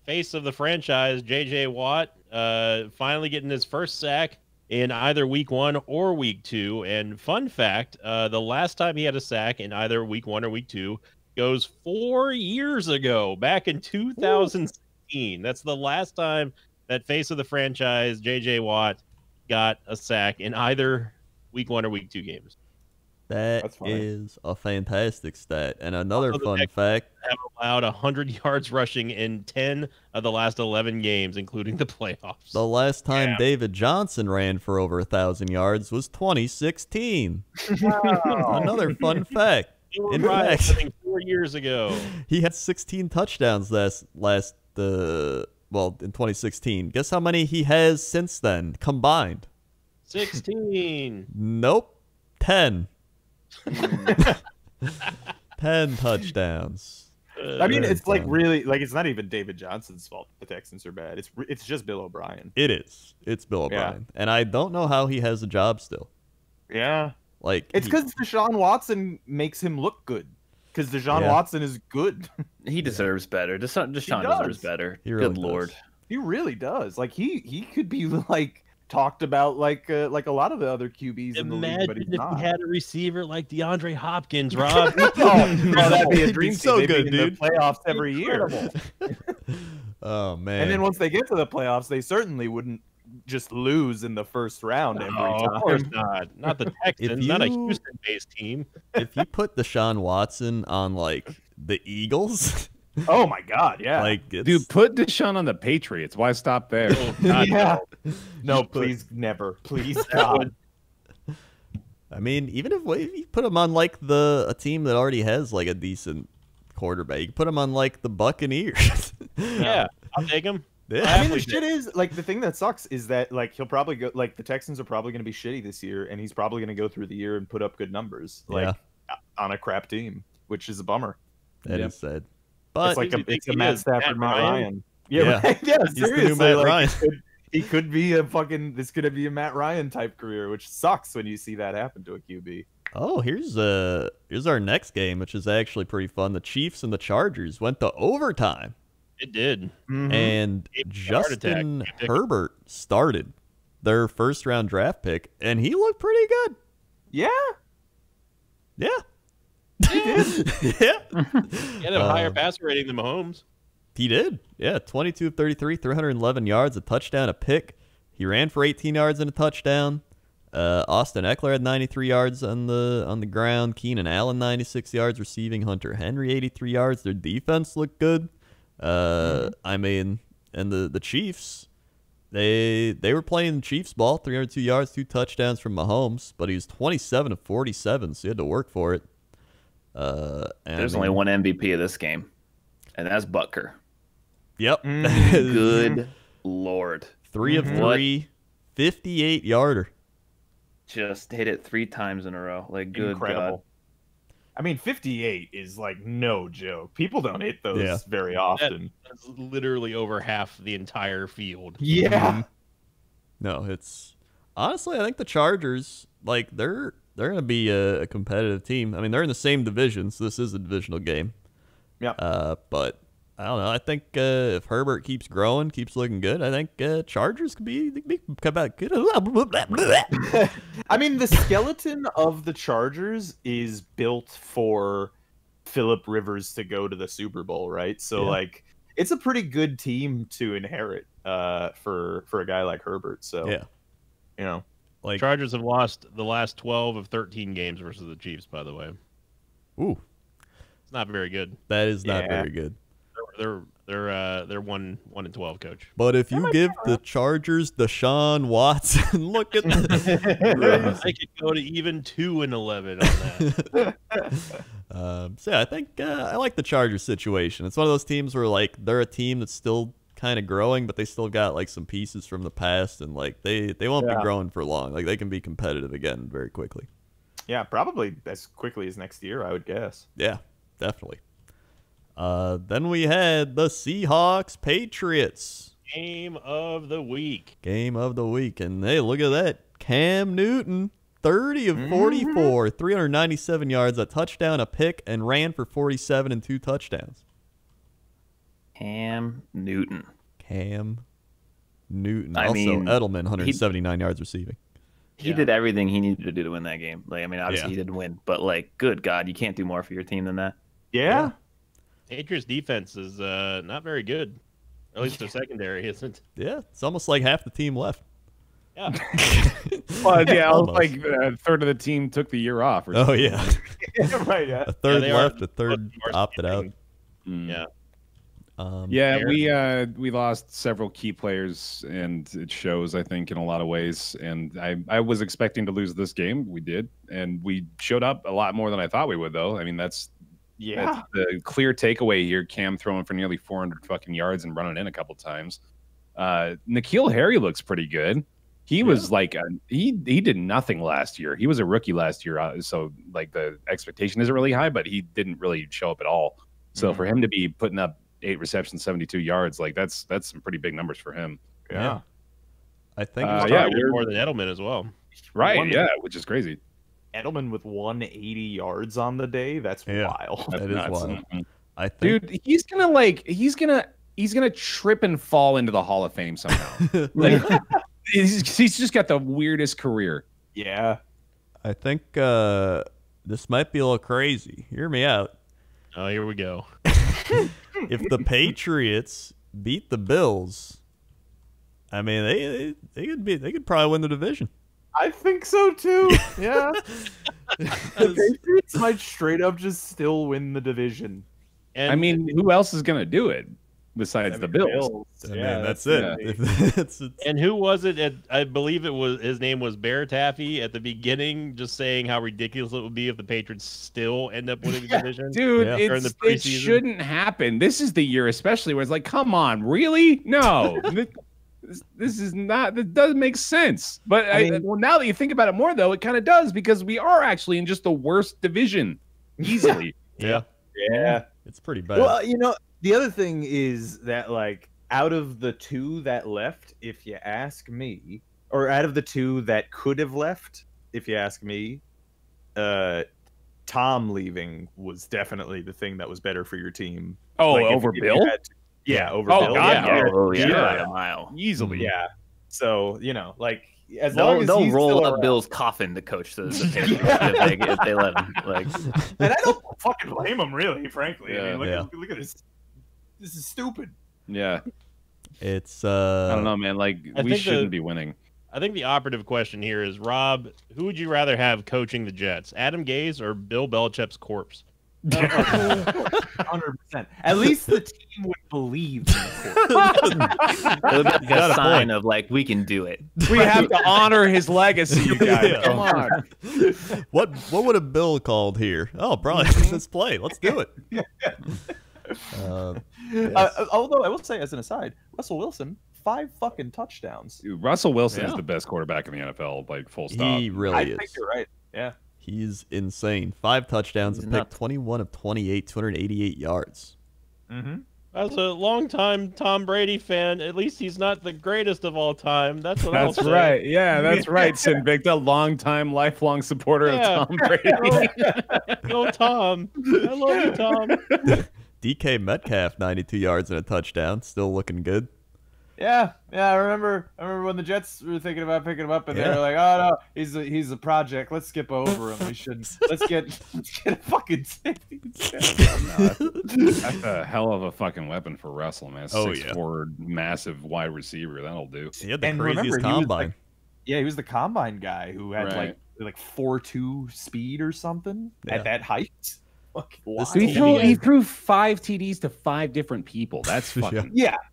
face of the franchise, J.J. Watt, finally getting his first sack in either week 1 or week 2. And fun fact, the last time he had a sack in either week 1 or week 2 goes 4 years ago, back in 2016. That's the last time that face of the franchise, J.J. Watt, got a sack in either week 1 or week 2 games.
That is a fantastic stat. And another fun fact,
have allowed 100 yards rushing in 10 of the last 11 games, including the playoffs.
The last time David Johnson ran for over 1,000 yards was 2016. Wow. Another fun fact. In fact,
4 years ago.
He had 16 touchdowns in 2016. Guess how many he has since then combined?
16.
Nope. 10. 10 touchdowns.
I mean, it's like really like it's not even David Johnson's fault the Texans are bad. It's just Bill O'Brien.
It is. It's Bill O'Brien, and I don't know how he has a job still.
Yeah,
like
it's because Deshaun Watson makes him look good. Because Deshaun Watson is good.
He deserves better. Deshaun deserves better.
He really
good Lord,
he really does. Like he could be like talked about like a lot of the other QBs in the league, but he's not.
He had a receiver like DeAndre Hopkins, Rob.
That'd be a dream.
So good, dude.
In the playoffs every year.
Oh man!
And then once they get to the playoffs, they certainly wouldn't just lose in the first round every time.
Of course not. Not the Texans. Not a Houston-based team.
If you put Deshaun Watson on like the Eagles.
Oh my God! Yeah,
like
dude, put Deshaun on the Patriots. Why stop there?
No, please, never, please, God.
I mean, even if you put him on like a team that already has like a decent quarterback, you can put him on like the Buccaneers.
Yeah, I'll take him.
Yeah.
I mean, the shit is like the thing that sucks is that like he'll probably go like the Texans are probably going to be shitty this year, and he's probably going to go through the year and put up good numbers like on a crap team, which is a bummer.
That is sad. But
it's a Matt Stafford, Matt Ryan.
Yeah,
right? Yeah, seriously.
Matt
like,
Ryan.
He could be this could be a Matt Ryan type career, which sucks when you see that happen to a QB.
Oh, here's our next game, which is actually pretty fun. The Chiefs and the Chargers went to overtime.
It did.
And Justin Herbert started their first round draft pick, and he looked pretty good.
Yeah.
Yeah.
He did. Yeah. He had a higher passer rating than Mahomes.
He did. Yeah, 22 of 33, 311 yards, a touchdown, a pick. He ran for 18 yards and a touchdown. Austin Eckler had 93 yards on the ground. Keenan Allen 96 yards receiving. Hunter Henry 83 yards. Their defense looked good. I mean, and the Chiefs, they were playing the Chiefs ball, 302 yards, 2 touchdowns from Mahomes, but he was 27 of 47, so he had to work for it.
There's only one MVP of this game, and that's Butker.
Yep.
Good Lord.
3 of 3, 58 yarder.
Just hit it 3 times in a row. Like, good
Incredible.
God.
I mean, 58 is like no joke. People don't hit those very often.
That's literally over half the entire field.
Yeah.
No, it's honestly, I think the Chargers, like they're going to be a competitive team. I mean, they're in the same division, so this is a divisional game.
Yeah.
But I don't know. I think if Herbert keeps growing, keeps looking good, I think Chargers could come back good.
I mean, the skeleton of the Chargers is built for Phillip Rivers to go to the Super Bowl, right? So, like, it's a pretty good team to inherit for a guy like Herbert. So, you know,
like Chargers have lost the last 12 of 13 games versus the Chiefs. By the way, it's not very good.
That is not very good.
They're 1-12, coach.
But if you give the Chargers Deshaun Watson, look at the
they could go to even 2-11 on
that. So yeah, I think I like the Chargers situation. It's one of those teams where like they're a team that's still kind of growing, but they still got like some pieces from the past, and like they won't be growing for long. Like they can be competitive again very quickly.
Yeah, probably as quickly as next year, I would guess.
Yeah, definitely. Then we had the Seahawks Patriots.
Game of the week.
And hey, look at that. Cam Newton, 30 of 44, 397 yards, a touchdown, a pick, and ran for 47 and 2 touchdowns.
Cam Newton.
I mean, Edelman, 179 yards receiving.
He did everything he needed to do to win that game. Like, I mean, obviously he didn't win, but like, good God, you can't do more for your team than that.
Yeah.
Patriots defense is not very good. At least their secondary isn't.
Yeah, it's almost like half the team left.
Yeah.
Well, yeah, like a third of the team took the year off.
Oh, yeah.
Right, yeah.
A third left, a third opted out.
Yeah.
We lost several key players, and it shows, I think, in a lot of ways. And I was expecting to lose this game. We did, and we showed up a lot more than I thought we would, though. I mean, that's the clear takeaway here. Cam throwing for nearly 400 fucking yards and running in a couple times. N'Keal Harry looks pretty good. He was like he did nothing last year. He was a rookie last year, so like the expectation isn't really high, but he didn't really show up at all. So for him to be putting up 8 receptions, 72 yards, like that's some pretty big numbers for him.
Yeah.
I think
we're more than Edelman as well.
Right, which is crazy.
Edelman with 180 yards on the day, that's wild.
That is wild. I think,
dude, he's gonna trip and fall into the Hall of Fame somehow. Like, he's just got the weirdest career.
Yeah.
I think this might be a little crazy. Hear me out.
Oh, here we go.
If the Patriots beat the Bills, I mean they could probably win the division.
I think so too. Yeah. The Patriots might straight up just still win the division.
And I mean, who else is gonna do it besides the Bills?
I mean, that's it.
And who was it? I believe his name was Bear Taffy at the beginning, just saying how ridiculous it would be if the Patriots still end up winning the division.
Dude, it shouldn't happen. This is the year, especially where it's like, come on, really? No. This is not. That doesn't make sense. But now that you think about it more, though, it kind of does, because we are actually in just the worst division, easily.
Yeah.
It's pretty bad.
Well, the other thing is that, like, out of the 2 that left, if you ask me, or out of the 2 that could have left, if you ask me, Tom leaving was definitely the thing that was better for your team.
Oh,
like,
over Bill?
Over Bill.
God,
yeah, a mile.
Easily.
Yeah. So, like, as
long
long as
they'll
he's
roll
still
up
around.
Bill's coffin to coach the Patriots if they let him. Like,
And I don't fucking blame him, really, frankly.
Yeah,
I mean, look at this. This is stupid.
Yeah.
It's
I don't know, man. Like, we shouldn't be winning.
I think the operative question here is, Rob, who would you rather have coaching the Jets, Adam Gase or Bill Belichick's corpse?
100%. At least the team would believe in the
it would be like a sign of, like, we can do it.
We have to honor his legacy, you guys. Come on.
What would a Bill called here? Oh, probably let's play. Let's do it.
Although I will say, as an aside, Russell Wilson, 5 fucking touchdowns.
Dude, Russell Wilson is the best quarterback in the NFL, like, full stop.
He really is.
I think you're right. Yeah.
He's insane. 5 touchdowns, a pick, 21 of 28, 288 yards.
As a longtime Tom Brady fan, at least he's not the greatest of all time. That's what I'll say.
That's right. Yeah, that's right, Sinvicta, longtime, lifelong supporter of Tom Brady.
Go Tom. I love you, Tom.
DK Metcalf, 92 yards and a touchdown. Still looking good.
Yeah. I remember when the Jets were thinking about picking him up, and they were like, "Oh no, he's a project. Let's skip over him. We should let's get a fucking safety."
That's a hell of a fucking weapon for Russell, man. 6'4", massive wide receiver. That'll do.
He had the craziest combine.
He was the combine guy who had like 4.2 speed or something at that height.
He threw 5 TDs to 5 different people. That's fucking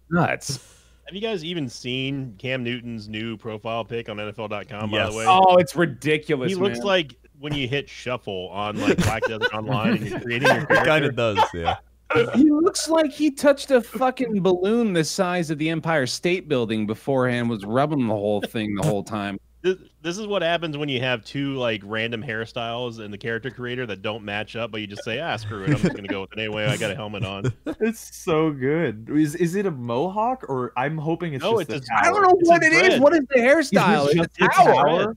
nuts.
Have you guys even seen Cam Newton's new profile pic on NFL.com, by the way?
Oh, it's ridiculous,
He looks like when you hit shuffle on, like, Black Desert Online and you're creating your character.
He kind of does, yeah.
He looks like he touched a fucking balloon the size of the Empire State Building beforehand, was rubbing the whole thing the whole time.
This is what happens when you have 2, like, random hairstyles in the character creator that don't match up, but you just say, screw it, I'm just gonna go with it anyway. I got a helmet on.
It's so good. Is it a mohawk, or I'm hoping it's just a
I don't know what it is. What is the hairstyle?
It's a tower.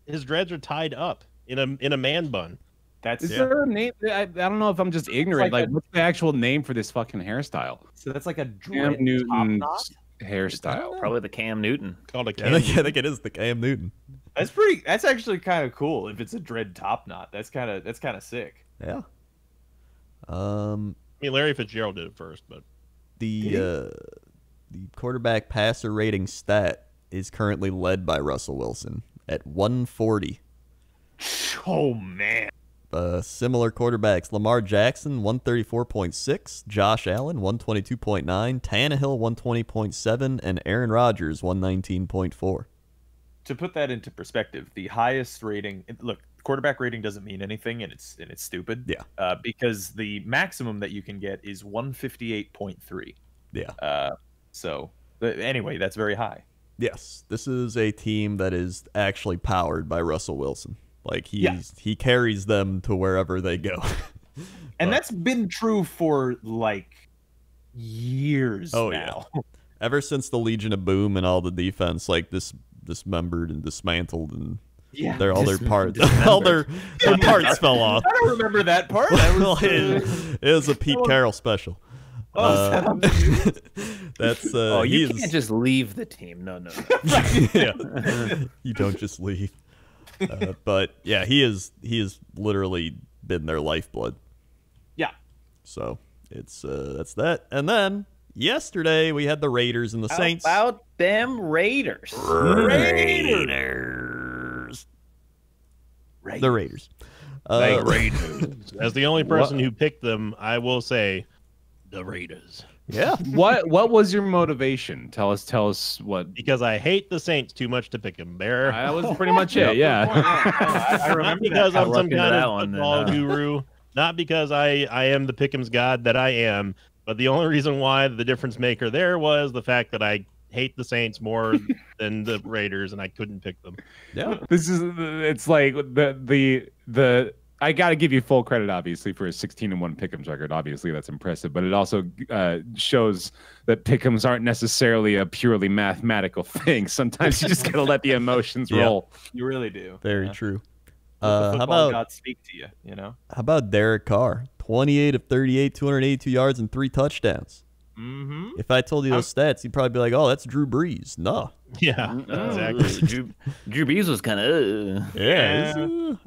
His dreads are tied up in a man bun.
Is there a name? I don't know if I'm just ignorant. Like, what's the actual name for this fucking hairstyle?
So that's like a
Cam Newton's hairstyle.
Probably the Cam Newton.
Called a Cam.
I think it is the Cam Newton.
That's actually kind of cool. If it's a dread top knot, that's kind of sick.
Yeah.
I mean, Larry Fitzgerald did it first, but
the quarterback passer rating stat is currently led by Russell Wilson at 140.
Oh man.
Similar quarterbacks: Lamar Jackson 134.6, Josh Allen 122.9, Tannehill 120.7, and Aaron Rodgers 119.4.
To put that into perspective, the highest rating. Look, quarterback rating doesn't mean anything, and it's stupid.
Yeah.
Because the maximum that you can get is 158.3.
Yeah.
So anyway, that's very high.
Yes, this is a team that is actually powered by Russell Wilson. Like he carries them to wherever they go.
And that's been true for like years now.
Yeah. Ever since the Legion of Boom and all the defense like dismembered and dismantled and their parts parts fell off.
I don't remember that part.
It was a Pete Carroll special. That's
you can't just leave the team. No.
Yeah. You don't just leave. But yeah, he has literally been their lifeblood.
Yeah.
So it's that's that. And then yesterday we had the Raiders and the Saints.
How about them Raiders?
The Raiders.
Raiders. As the only person who picked them, I will say the Raiders.
Yeah.
What was your motivation? Tell us what.
Because I hate the Saints too much to pick them.
That was pretty much it. Yeah.
I remember because I'm some kind of football guru. Not because I am the Pick'ems god that I am, but the only reason why the difference maker there was the fact that I hate the Saints more than the Raiders, and I couldn't pick them.
Yeah.
It's like the I got to give you full credit, obviously, for a 16-1 Pick'ems record. Obviously, that's impressive, but it also shows that Pick'ems aren't necessarily a purely mathematical thing. Sometimes you just got to let the emotions roll.
You really do.
Very true.
How about God speak to you? You know.
How about Derek Carr? 28 of 38, 282 yards and 3 touchdowns.
Mm-hmm.
If I told you those stats, you'd probably be like, "Oh, that's Drew Brees." No.
Yeah, exactly.
Drew Brees was kind of.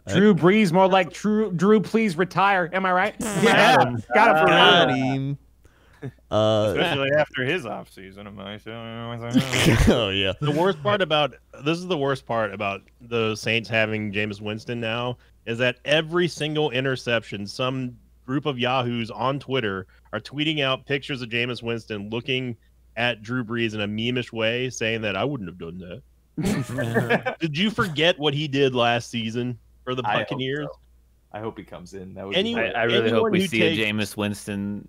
Drew Brees, more like Drew. Please retire. Am I right?
Yeah,
got him.
Especially after his offseason.
Oh yeah.
The worst part about the Saints having Jameis Winston now is that every single interception, some group of yahoos on Twitter are tweeting out pictures of Jameis Winston looking at Drew Brees in a meme-ish way, saying that I wouldn't have done that. Did you forget what he did last season for the Buccaneers?
I hope he comes in. That would
I really hope we see a Jameis Winston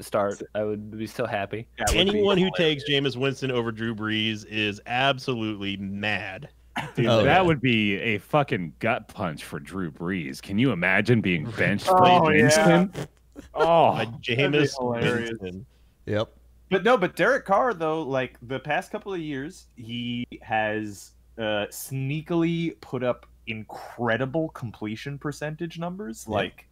start. I would be so happy.
Anyone who takes Jameis Winston over Drew Brees is absolutely mad.
Dude, that would be a fucking gut punch for Drew Brees. Can you imagine being benched for Winston?
Jameis Winston.
Yep.
But Derek Carr, though, like the past couple of years, he has sneakily put up incredible completion percentage numbers. Like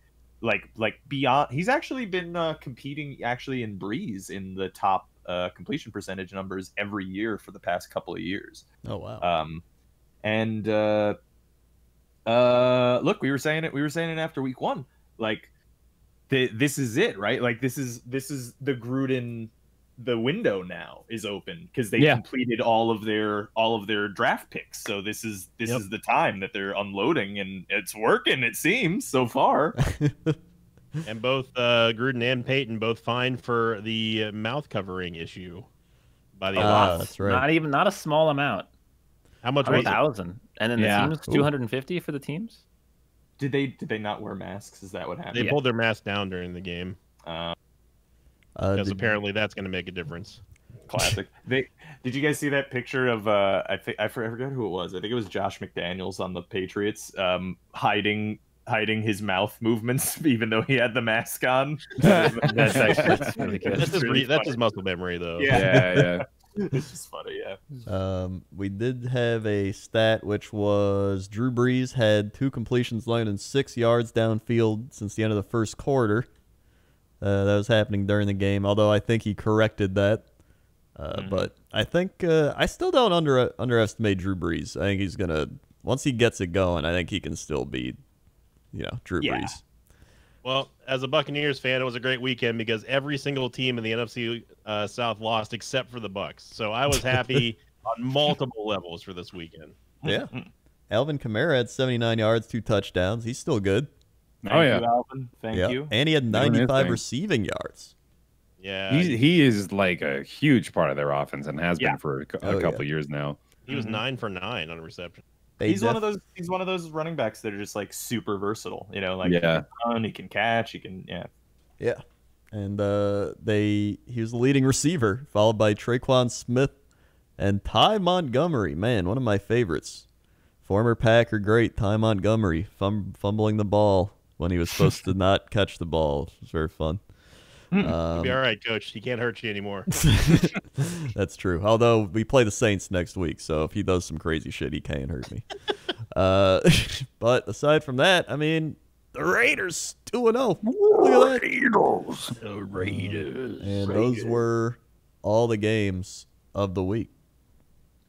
beyond, he's actually been competing in Brees in the top completion percentage numbers every year for the past couple of years.
Oh wow.
And look, we were saying it after week 1. Like this is it, right? Like this is the Gruden. The window now is open because they completed all of their draft picks. So this is the time that they're unloading, and it's working. It seems so far.
And both Gruden and Peyton both fined for the mouth covering issue by the
that's right.
Not a small amount.
How much was
1,000, and then the teams 250 for the teams.
Did they not wear masks? Is that what happened?
They pulled their mask down during the game. Because apparently that's going to make a difference.
Classic. Did you guys see that picture of I forgot who it was. I think it was Josh McDaniels on the Patriots, hiding his mouth movements even though he had the mask on.
That's really good.
That's his muscle memory though.
Yeah. It's just funny, yeah.
We did have a stat which was Drew Brees had 2 completions landing 6 yards downfield since the end of the first quarter. That was happening during the game, although I think he corrected that. But I think I still don't underestimate Drew Brees. I think he's going to, once he gets it going, I think he can still be, Drew Brees.
Well, as a Buccaneers fan, it was a great weekend because every single team in the NFC South lost except for the Bucs. So I was happy on multiple levels for this weekend.
Yeah. Alvin Kamara had 79 yards, 2 touchdowns. He's still good.
Thank you, Alvin. Thank you.
And he had 95 receiving yards.
Yeah,
he is like a huge part of their offense and has been for a couple years now.
He was 9 for 9 on a reception.
He's one of those running backs that are just like super versatile. You know, like he can run, he can catch, he can
And he was the leading receiver, followed by Traquan Smith and Ty Montgomery. Man, one of my favorites. Former Packer great Ty Montgomery fumbling the ball when he was supposed to not catch the ball. It was very fun.
You'll be all right, Coach. He can't hurt you anymore.
That's true. Although we play the Saints next week, so if he does some crazy shit, he can't hurt me. But aside from that, I mean, the Raiders 2-0. Look at that.
The Raiders.
And those were all the games of the week.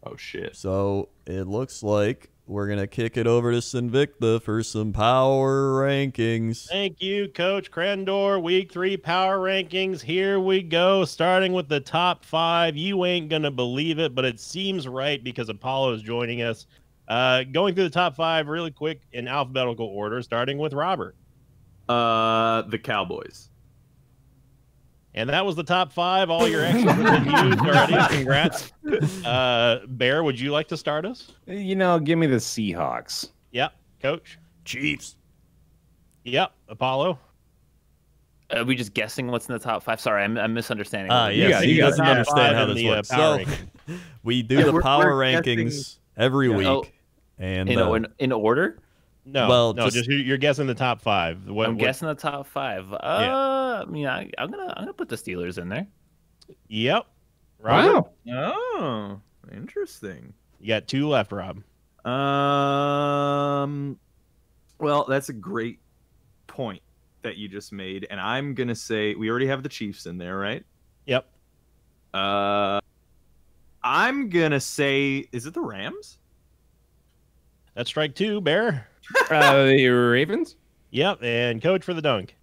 Oh shit.
So it looks like we're going to kick it over to Sinvicta for some power rankings.
Thank you, Coach Crandor. Week 3 power rankings. Here we go. Starting with the top 5. You ain't going to believe it, but it seems right because Apollo is joining us. Going through the top 5 really quick in alphabetical order, starting with Robert.
The Cowboys.
And that was the top 5. All your extras have been used already. Congrats. Bear, would you like to start us?
You know, give me the Seahawks.
Yep. Coach?
Chiefs.
Yep. Apollo?
Are we just guessing what's in the top 5? Sorry, I'm misunderstanding.
You guys understand how this works.
So,
we do the power rankings every week.
Oh,
and
in order?
No, just you're guessing the top 5.
I'm guessing the top 5. I mean, I'm gonna put the Steelers in there.
Yep. Robert?
Wow. Oh, interesting.
You got 2 left, Rob.
Well, that's a great point that you just made, and I'm gonna say we already have the Chiefs in there, right?
Yep.
I'm gonna say, is it the Rams?
That's strike 2, Bear.
The Ravens?
Yep, and Coach for the dunk.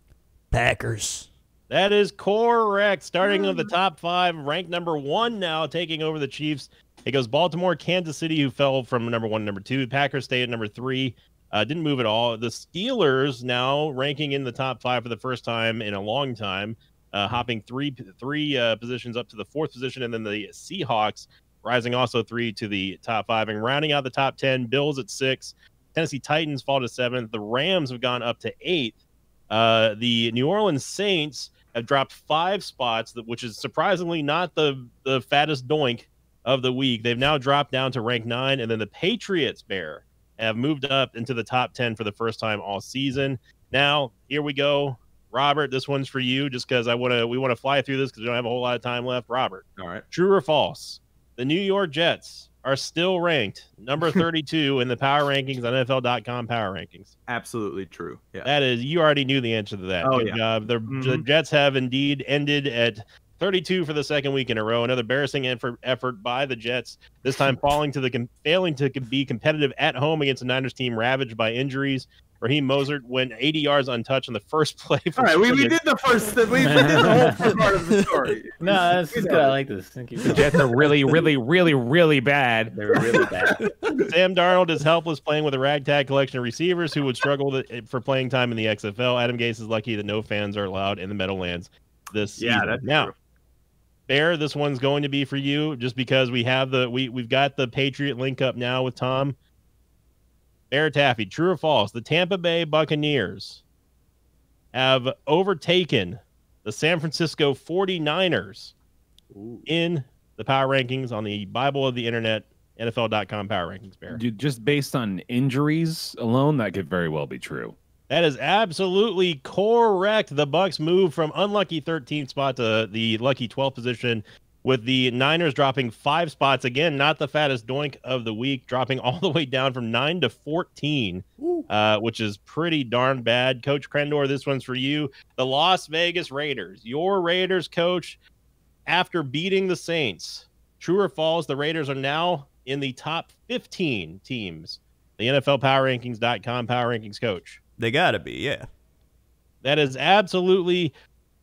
Packers.
That is correct. Starting on the top 5, ranked number 1 now, taking over the Chiefs. It goes Baltimore, Kansas City, who fell from number 1 to number 2. Packers stay at number 3. Didn't move at all. The Steelers now ranking in the top 5 for the first time in a long time, hopping three positions up to the 4th position, and then the Seahawks rising also 3 to the top 5. And rounding out the top 10, Bills at 6. Tennessee Titans fall to 7th. The Rams have gone up to 8th. The New Orleans Saints have dropped 5 spots, which is surprisingly not the fattest doink of the week. They've now dropped down to rank 9. And then the Patriots, Bear, have moved up into the top 10 for the first time all season. Now, here we go. Robert, this one's for you just because we want to fly through this because we don't have a whole lot of time left. Robert.
All right.
True or false? The New York Jets are still ranked number 32 in the power rankings on NFL.com power rankings.
Absolutely true. Yeah.
That is, you already knew the answer to that.
Oh,
Good job. The Jets have indeed ended at 32 for the second week in a row. Another embarrassing effort by the Jets, this time failing to be competitive at home against the Niners team ravaged by injuries. Raheem Mostert went 80 yards untouched on the first play.
All right, we did the first. We did the whole first part of the story.
No, that's good. I like this. Thank you.
The Jets are really, really, really, really bad.
They're really bad.
Sam Darnold is helpless playing with a ragtag collection of receivers who would struggle for playing time in the XFL. Adam Gase is lucky that no fans are allowed in the Meadowlands this season.
That's
now.
True.
Bear, this one's going to be for you just because we've got the Patriot link up now with Tom. Bear Taffy, true or false? The Tampa Bay Buccaneers have overtaken the San Francisco 49ers in the power rankings on the Bible of the Internet, NFL.com power rankings, Bear.
Dude, just based on injuries alone, that could very well be true.
That is absolutely correct. The Bucs move from unlucky 13th spot to the lucky 12th position, with the Niners dropping 5 spots. Again, not the fattest doink of the week, dropping all the way down from 9 to 14, which is pretty darn bad. Coach Crendor, this one's for you. The Las Vegas Raiders, your Raiders, Coach, after beating the Saints, true or false, the Raiders are now in the top 15 teams, the NFL Power Rankings.com Power Rankings, Coach.
They got to be, yeah.
That is absolutely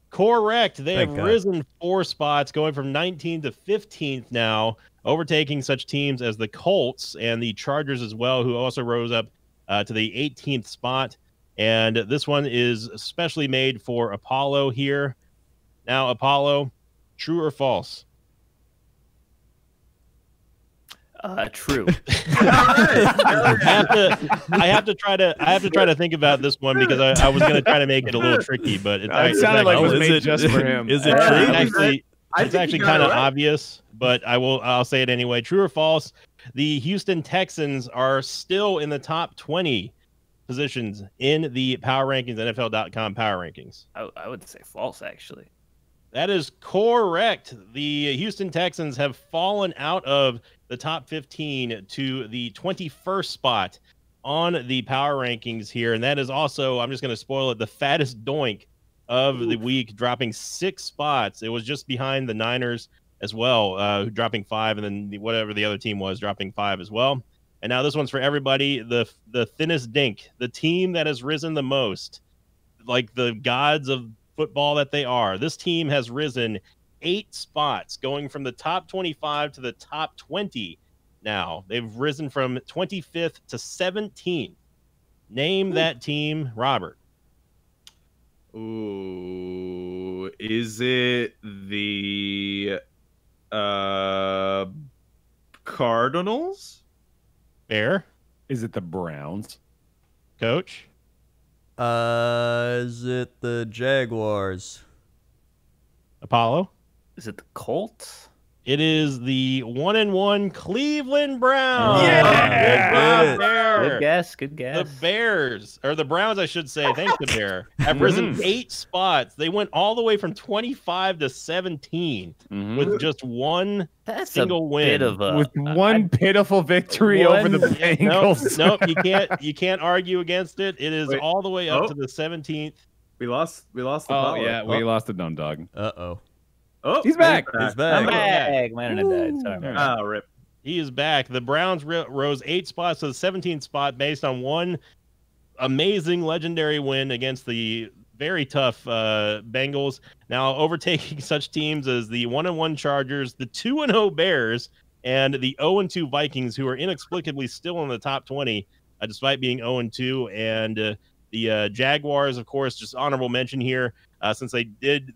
correct. They have risen 4 spots, going from 19th to 15th now, overtaking such teams as the Colts and the Chargers as well, who also rose up to the 18th spot. And this one is especially made for Apollo here. Now, Apollo, true or false?
True.
I have to try to think about this one because I was going to try to make it a little tricky, but
it sounded like it was made just for him.
Is it true?
It's actually kind of obvious, but I'll say it anyway. True or false? The Houston Texans are still in the top 20 positions in the power rankings, NFL.com power rankings.
I would say false, actually.
That is correct. The Houston Texans have fallen out of the top 15 to the 21st spot on the power rankings here. And that is also, I'm just going to spoil it, the fattest doink of the week, dropping 6 spots. It was just behind the Niners as well, dropping 5, and then whatever the other team was dropping 5 as well. And now this one's for everybody. The thinnest dink, the team that has risen the most, like the gods of football that they are. This team has risen 8 spots, going from the top 25 to the top 20. Now they've risen from 25th to 17th. Name that team, Robert.
Ooh, is it the Cardinals?
Bear?
Is it the Browns?
Coach?
Is it the Jaguars?
Apollo?
Is it the Colts?
It is the 1-1 Cleveland Browns.
Yeah!
Good guess. Good guess.
The Bears, or the Browns, I should say, thanks to Bear, have risen 8 spots. They went all the way from 25 to 17 with just one single win.
With one pitiful victory over the Bengals.
Nope, you can't argue against it. It is all the way up to the 17th.
We lost the
power. Yeah, we lost the dumb dog.
Uh-oh.
Oh,
he's back.
I'm back. Man, I died. Sorry, man.
Oh, rip.
He is back. The Browns rose 8 spots to the 17th spot based on one amazing legendary win against the very tough Bengals. Now overtaking such teams as the 1-1 Chargers, the 2-0 Bears, and the 0-2 Vikings, who are inexplicably still in the top 20 despite being 0-2, and the Jaguars, of course, just honorable mention here. Since they did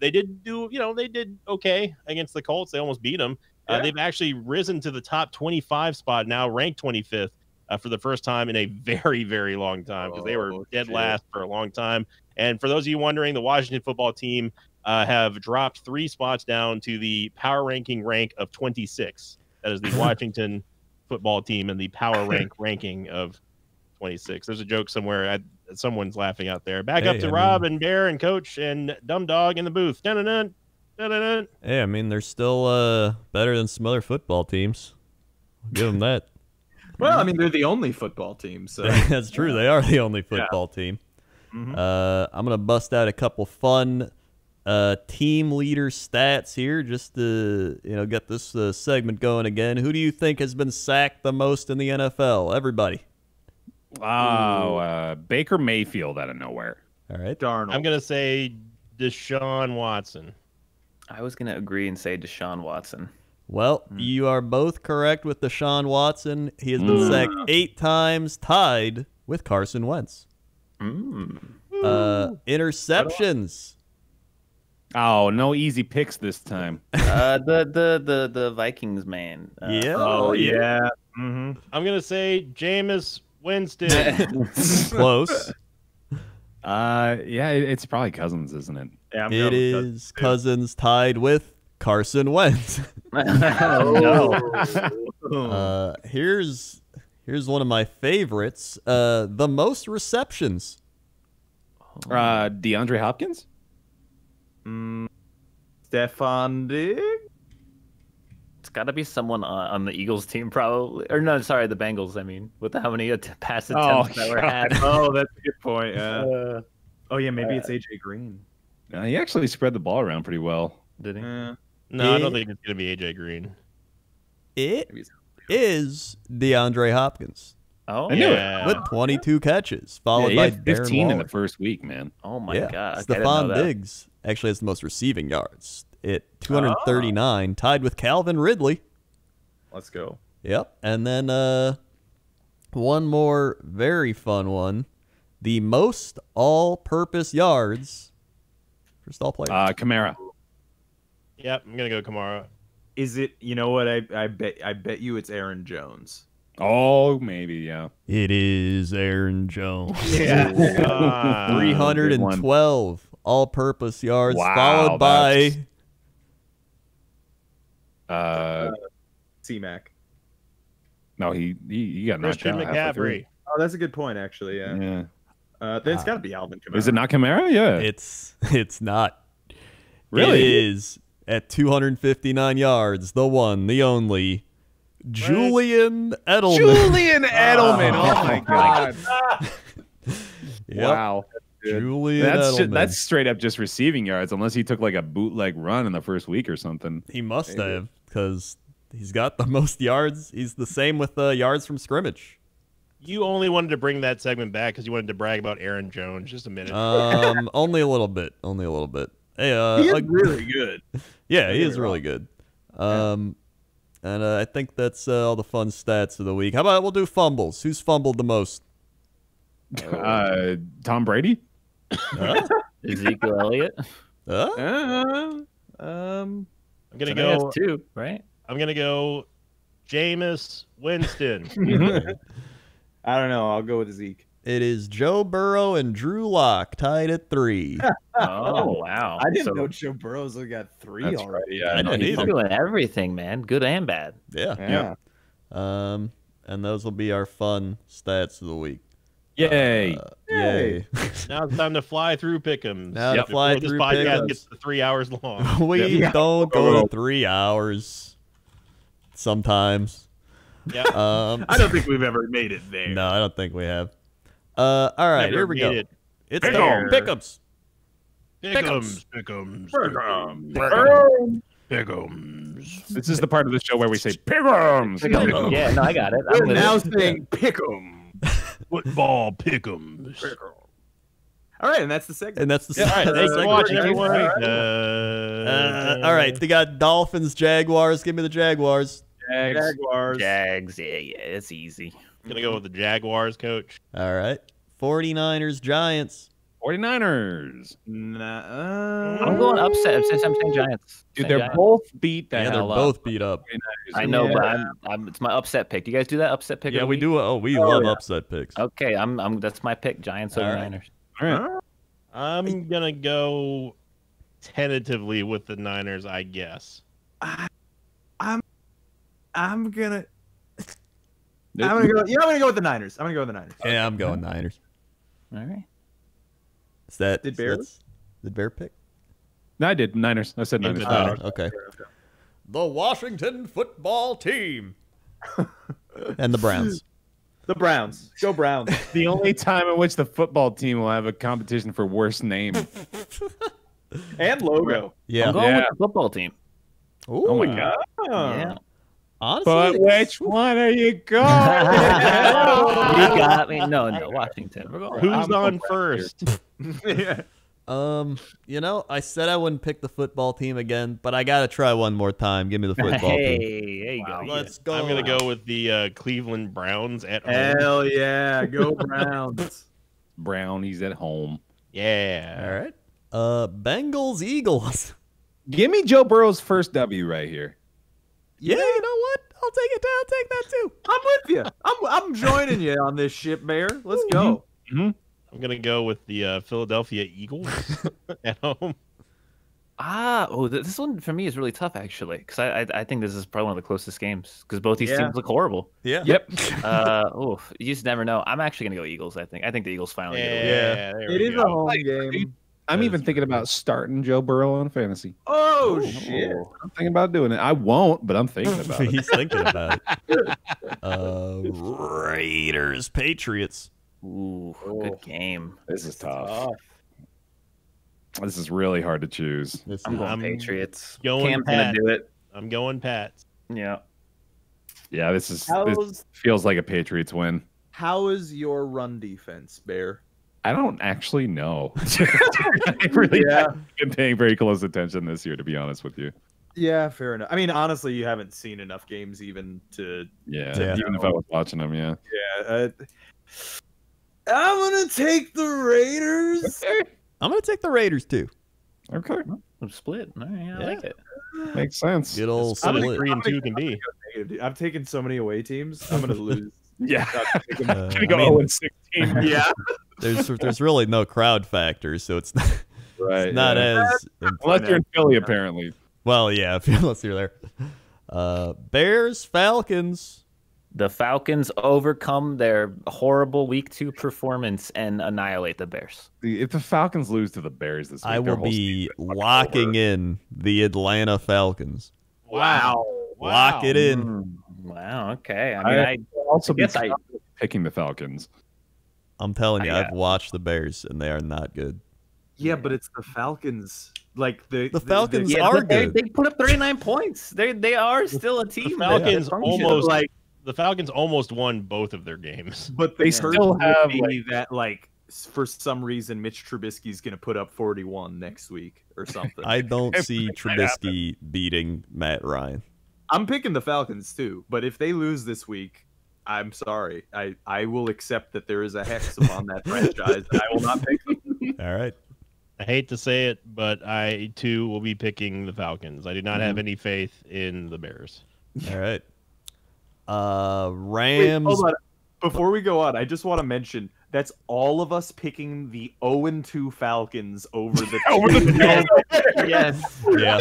okay against the Colts. They almost beat them. They've actually risen to the top 25 spot now, ranked 25th for the first time in a very, very long time, because they were dead last for a long time. And for those of you wondering, the Washington football team have dropped 3 spots down to the power ranking rank of 26. That is the Washington football team in the power ranking of 26. There's a joke somewhere. Someone's laughing out there. Back up to Rob and Bear and Coach and Dumb Dog in the booth. Dun-dun-dun, dun-dun-dun.
Hey, I mean, they're still better than some other football teams. I'll give them that.
Well, I mean, they're the only football team. So
that's true. They are the only football team. I'm gonna bust out a couple fun team leader stats here, just to get this segment going again. Who do you think has been sacked the most in the NFL? Everybody.
Wow, Baker Mayfield out of nowhere.
All right,
Darnold.
I'm gonna say Deshaun Watson.
I was gonna agree and say Deshaun Watson.
Well, you are both correct with Deshaun Watson. He has been sacked 8 times, tied with Carson Wentz. Interceptions.
Oh, no easy picks this time.
The Vikings, man.
Yeah. I'm gonna say Jameis Winston.
Close.
Yeah, it's probably Cousins, isn't it?
Yeah,
it is Cousins tied with Carson Wentz.
No.
Here's one of my favorites. The most receptions.
DeAndre Hopkins?
Stefan Diggs?
It's got to be someone on the Eagles team, probably. Or no, sorry, the Bengals. I mean, with how many pass attempts that were had.
Oh, that's a good point. Yeah. Maybe it's AJ Green.
He actually spread the ball around pretty well.
Did he?
No, I don't think it's gonna be AJ Green.
It is DeAndre Hopkins.
Oh,
yeah.
With 22 catches, followed
he
by
had 15
Darren
in
Waller.
the first week, man.
Oh my God!
Stephon Diggs actually has the most receiving yards at 239, tied with Calvin Ridley.
Let's go.
Yep. And then one more very fun one. the most all-purpose yards for stall players.
Kamara.
Yep, I'm gonna go Kamara.
Is it? You know what? I bet you it's Aaron Jones.
Oh, maybe, yeah.
It is Aaron Jones.
Yeah.
312 all-purpose yards,
Wow,
followed by
C-Mac.
No, he got knocked
Christian
out halfway through.
McCaffrey.
Oh, that's a good point, actually. Yeah.
Yeah.
Then it's got to be Alvin Kamara.
Is it not Kamara? Yeah.
it's not.
Really?
It is at 259 yards, the one, the only, Julian Edelman.
Julian Edelman. Oh, my God.
Yep.
Wow.
Julian Edelman.
That's straight up just receiving yards, unless he took like a bootleg run in the first week or something.
He must have, because he's got the most yards. He's the same with yards from scrimmage.
You only wanted to bring that segment back because you wanted to brag about Aaron Jones. Just a minute.
Only a little bit. Only a little bit. Hey,
He is really good.
Yeah, he is really good. And I think that's all the fun stats of the week. How about we'll do fumbles? Who's fumbled the most?
Tom Brady?
Ezekiel Elliott.
I'm gonna
So
go
that's 2, right?
I'm gonna go Jameis Winston.
I don't know. I'll go with Zeke.
It is Joe Burrow and Drew Lock tied at 3.
Oh, wow.
I didn't
So
know Joe Burrow's only got 3
That's
already.
right, yeah,
I didn't
he's
either.
doing everything, man. Good and bad.
Yeah. And those will be our fun stats of the week.
Yay.
Yay.
Now it's time to fly through pick'ems.
Now to fly
Before
through
this podcast
pick'ems.
gets to 3 hours long.
We don't go to 3 hours sometimes.
Yeah.
I don't think we've ever made it there.
No, I don't think we have. All right,
Never
here we go.
made it.
It's
Pick'em.
Pick'ems.
Pick'ems. Pick'ems. Pick'ems.
This is the part of the show where we say Pick'ems.
Yeah, no, I got it.
We're
I'm with
now
it.
saying pick 'em.
Football Pick'ems.
All right, and that's the segment.
And that's the
All right,
that's
thanks
the
for
segment.
watching, everyone.
All right, they got Dolphins, Jaguars. Give me the Jaguars.
Jaguars.
Jags. Yeah, it's easy.
Gonna go with the Jaguars, coach.
All right. 49ers, Giants.
49ers.
I'm going upset. I'm saying Giants.
Dude,
Saying
they're
Giants.
both beat the
Yeah, they're
hell up.
both beat up.
I know, but it's my upset pick. Do you guys do that upset pick?
Yeah,
of the
we
week?
do. Oh, we love upset picks.
Okay, that's my pick. Giants over
All right.
Niners.
All right.
I'm gonna go tentatively with the Niners, I guess.
I'm gonna go. Yeah, I'm gonna go with the Niners.
Yeah, I'm going Niners.
All right.
Is that
Did Bear?
Did Bear pick?
No, I did. Niners. I said Niners.
Okay. The Washington football team. And the Browns.
The Browns. Go Browns.
The only time in which the football team will have a competition for worst name.
And logo.
Yeah.
I'm going
Yeah.
with the football team.
Ooh.
Oh my God.
Yeah.
Honestly,
But which one are you going?
You got me. No, Washington. We're going.
Who's on first?
Yeah.
I said I wouldn't pick the football team again, but I gotta try one more time. Give me the football team.
Hey, there you go.
Let's go.
I'm gonna go with the Cleveland Browns at home.
Hell yeah. Go Browns.
Brownies at home.
Yeah.
All right. Bengals, Eagles.
Give me Joe Burrow's first W right here.
Yeah, you know what? I'll take it. I'll take that too.
I'm with you. I'm joining you on this ship, Bear. Let's go.
Mm-hmm.
I'm gonna go with the Philadelphia Eagles at home.
This one for me is really tough actually, because I think this is probably one of the closest games because both these teams look horrible.
Yeah.
Yep.
You just never know. I'm actually gonna go Eagles. I think the Eagles finally get away.
Yeah, there
It
we
is
go.
a home game.
I'm even thinking about starting Joe Burrow on fantasy.
Oh, shit.
I'm thinking about doing it. I won't, but I'm thinking about it.
He's thinking about it. Raiders, Patriots.
Ooh, good game.
This is tough. This is really hard to choose.
I'm going
I'm
Patriots.
going
Cam's gonna
Pats.
do it.
I'm going Pats.
Yeah.
Yeah, this feels like a Patriots win.
How is your run defense, Bear?
I don't actually know. I really haven't been paying very close attention this year, to be honest with you.
Yeah, fair enough. I mean, honestly, you haven't seen enough games even to.
Yeah,
Yeah.
even if I was watching them, yeah.
Yeah. I'm gonna take the Raiders.
I'm gonna take the Raiders too.
Okay.
I'm split. All right, I like it.
Makes sense.
Good old
How
split.
3-2 can be.
I'm taking so many away teams. I'm gonna lose.
Yeah.
I
Go
mean,
0-16.
Yeah.
there's really no crowd factor, so it's not,
Right.
it's not as
Unless you're in Philly, apparently.
well. Yeah, unless you're there. Bears, Falcons.
The Falcons overcome their horrible Week 2 performance and annihilate the Bears.
If the Falcons lose to the Bears this week,
I will be locking in the Atlanta Falcons.
Wow.
Lock it in.
Wow. Okay. I mean, I
also
guess
be picking the Falcons.
I'm telling you,
Yeah.
I've watched the Bears, and they are not good.
Yeah, but it's the Falcons. Like the
Falcons
yeah,
are
but
good.
they put up 39 points. They are still a team.
Falcons
that functions.
almost
like,
the Falcons almost won both of their games.
but
They still have,
that like for some reason Mitch Trubisky's gonna put up 41 next week or something.
I don't see Trubisky beating Matt Ryan.
I'm picking the Falcons too, but if they lose this week, I'm sorry. I will accept that there is a hex upon that franchise, and I will not pick them.
All right.
I hate to say it, but I too will be picking the Falcons. I do not have any faith in the Bears.
All right.
Wait,
Rams.
hold on. Before we go on, I just want to mention that's all of us picking the 0-2 Falcons over the
Yes.
Yeah.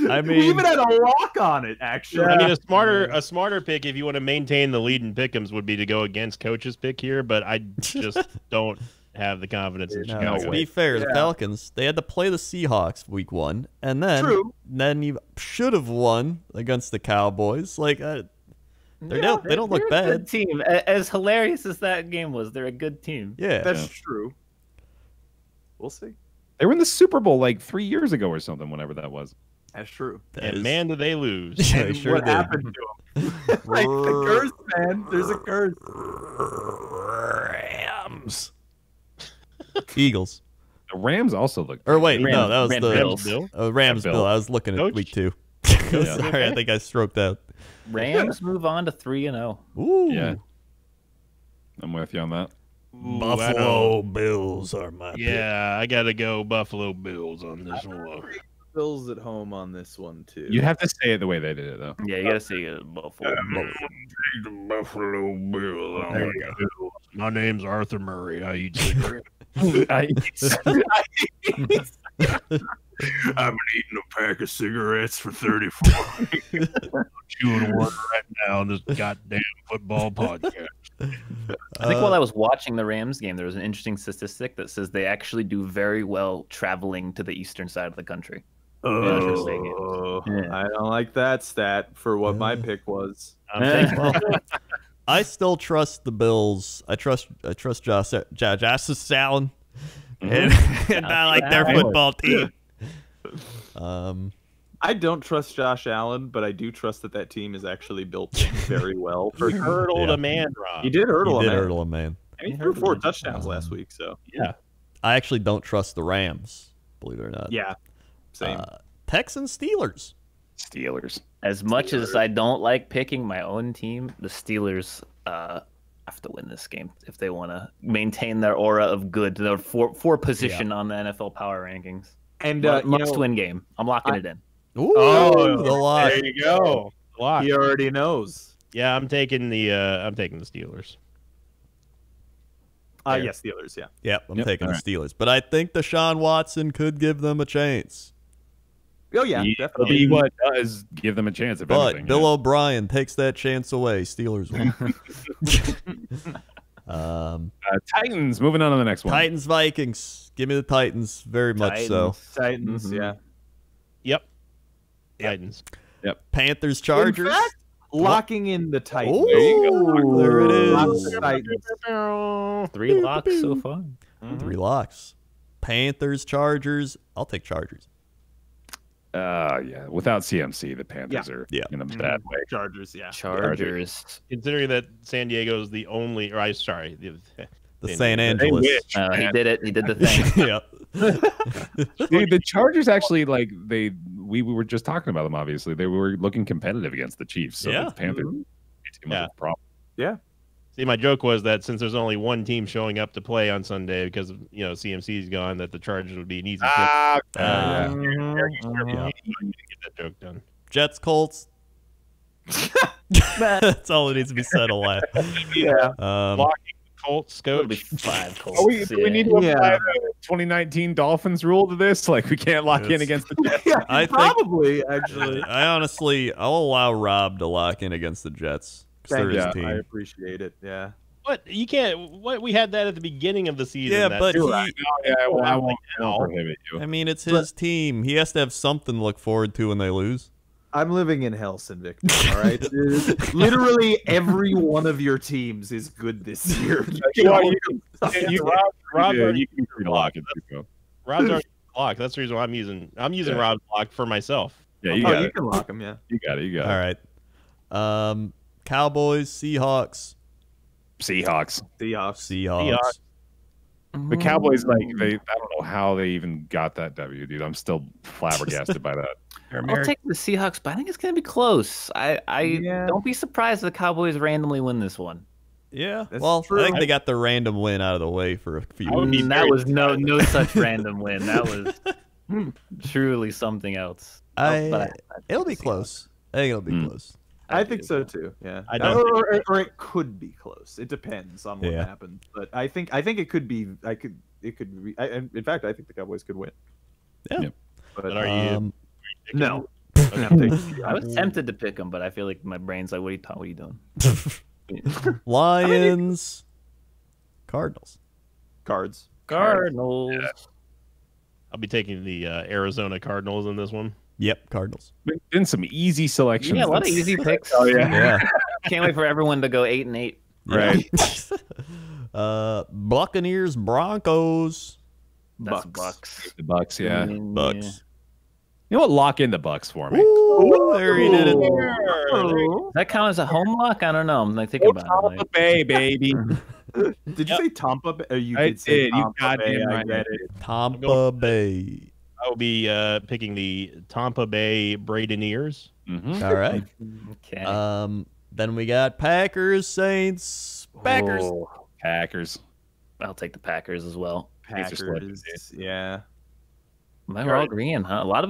I
we
mean,
even had a lock on it, actually.
I mean, a smarter pick if you want to maintain the lead in pick'ems would be to go against coach's pick here, but I just don't have the confidence in
no,
Chicago.
to be fair, the
Yeah.
Falcons, they had to play the Seahawks week 1, and then you should have won against the Cowboys. Like, they don't
they're
look
a
bad.
good team. As hilarious as that game was, they're a good team.
Yeah.
That's true. We'll see.
They were in the Super Bowl like 3 years ago or something, whenever that was.
That's true.
That
And
is-
man, do they lose.
Yeah, they
And
sure
what
did.
happened to him? Like the curse, man. There's a curse.
Rams. Eagles.
The Rams also looked.
Or wait,
Rams-
no, that was
Rams
the
Bills.
Bill?
Rams
Bill.
Bill. I was looking at
Coach?
week 2.
Yeah.
Sorry, I think I stroked out.
Rams move on to 3-0.
Ooh.
Yeah. I'm with you on that.
Ooh, I know.
Bills are my
Yeah, I got to go Buffalo Bills on this one.
Bills at home on this one too.
You have to say it the way they did it, though.
Yeah, you got to see Buffalo.
Buffalo Bills.
There you go.
My name's Arthur Murray. I eat cigarettes. I've been eating a pack of cigarettes for 34. I'm chewing one right now on this goddamn football podcast.
I think while I was watching the Rams game, there was an interesting statistic that says they actually do very well traveling to the eastern side of the country.
Oh,
Yeah.
I don't like that stat for what my pick was.
I'm thinking,
Well, I still trust the Bills. I trust Josh Allen, and I like their football team.
I don't trust Josh Allen, but I do trust that team is actually built very well.
he hurdled
Yeah.
a man, Rob.
He did hurdle
He
him.
did
man.
hurdle a man.
And he threw 4 touchdowns last week, so
I actually don't trust the Rams, believe it or not.
yeah, same.
Texans Steelers.
Steelers.
As much as I don't like picking my own team, the Steelers have to win this game if they want to maintain their aura of good, their for position on the NFL power rankings.
And
Must-win game. I'm locking it in.
Ooh, the lock.
there you go.
Lock.
He already knows.
Yeah, I'm taking the Steelers.
Yeah, Steelers. Yeah.
Yep, I'm
Yep,
taking
all
the Steelers. But I think Deshaun Watson could give them a chance.
Oh yeah,
He-
definitely.
He what does give them a chance, if
But
anything.
Bill O'Brien takes that chance away. Steelers win.
Titans. Moving on to the next one.
Titans Vikings. Give me the Titans very much so.
Titans.
Mhm.
Yeah.
Yep. Titans.
Panthers
In
Chargers.
fact, locking in the Titans.
Ooh,
There you
there it
Lock
is.
the Titans.
3 locks so far.
3 locks. Panthers Chargers. I'll take Chargers.
Yeah. Without CMC, the Panthers are
Yeah.
in a bad way.
Chargers. Yeah.
Chargers.
Considering that San Diego's the only, the
San Angeles.
He did it. He did the thing.
Yeah.
Dude, the Chargers actually, like, we were just talking about them, obviously. They were looking competitive against the Chiefs. So
Yeah.
the Panthers team was a problem.
See, my joke was that since there's only one team showing up to play on Sunday because of, CMC's gone, that the Chargers would be an easy pick.
Yeah.
Get that joke done.
Jets, Colts. That's all that needs to be said. A lot.
Yeah.
Locking Colts,
It'll be
coach.
5 Colts.
Do we need to apply the 2019 Dolphins rule to this? Like, we can't lock in against the Jets.
I think,
Probably, actually.
I'll allow Rob to lock in against the Jets.
Thank you.
His team.
I appreciate it. Yeah.
What you can't? What we had that at the beginning of the season.
Yeah,
that
but
too.
I won't prohibit you.
I mean, it's his team. He has to have something to look forward to when they lose.
I'm living in hell, Sinvicta, all right? Literally every one of your teams is good this year.
Rob
You can lock it.
Rob's already locked. That's the reason why I'm using Rob's lock for myself.
Yeah, you got it.
You can lock them, yeah.
You got it.
All right. Cowboys, Seahawks.
Seahawks.
Seahawks.
The Cowboys, I don't know how they even got that W, dude. I'm still flabbergasted by that.
I'll take the Seahawks, but I think it's going to be close. I don't be surprised if the Cowboys randomly win this one.
Yeah,
That's
well,
true.
I think they got the random win out of the way for a few weeks.
That was no such random win. That was truly something else.
It'll be close. I think it'll be close.
I think so too. Yeah, or it could be close. It depends on what happens. But I think it could be. It could be. In fact, I think the Cowboys could win.
Yeah.
But are you?
No.
I was tempted to pick them, but I feel like my brain's like, what are you doing?
Lions, Cardinals.
Cards.
Cardinals.
Yeah. I'll be taking the Arizona Cardinals in this one.
Yep, Cardinals.
Been some easy selections.
Yeah, a lot of easy picks.
Oh yeah.
Can't wait for everyone to go 8-8.
Right.
Buccaneers, Broncos.
That's Bucks.
The Bucks, yeah.
Bucks.
You know what? Lock in the Bucks for me.
Ooh, there he did it.
Does that count as a home lock? I don't know. I'm thinking about it.
Tampa Bay, baby.
Did you say Tampa Bay? You
I
did say
did. You
Tampa
goddamn
Bay.
right.
I get it.
Tampa Bay.
I will be picking the Tampa Bay Bradeneers.
Mm-hmm.
All right.
Okay.
Then we got Packers, Saints, Packers.
Oh,
Packers.
I'll take the Packers as well.
Packers. Yeah.
We're all agreeing, huh? A lot of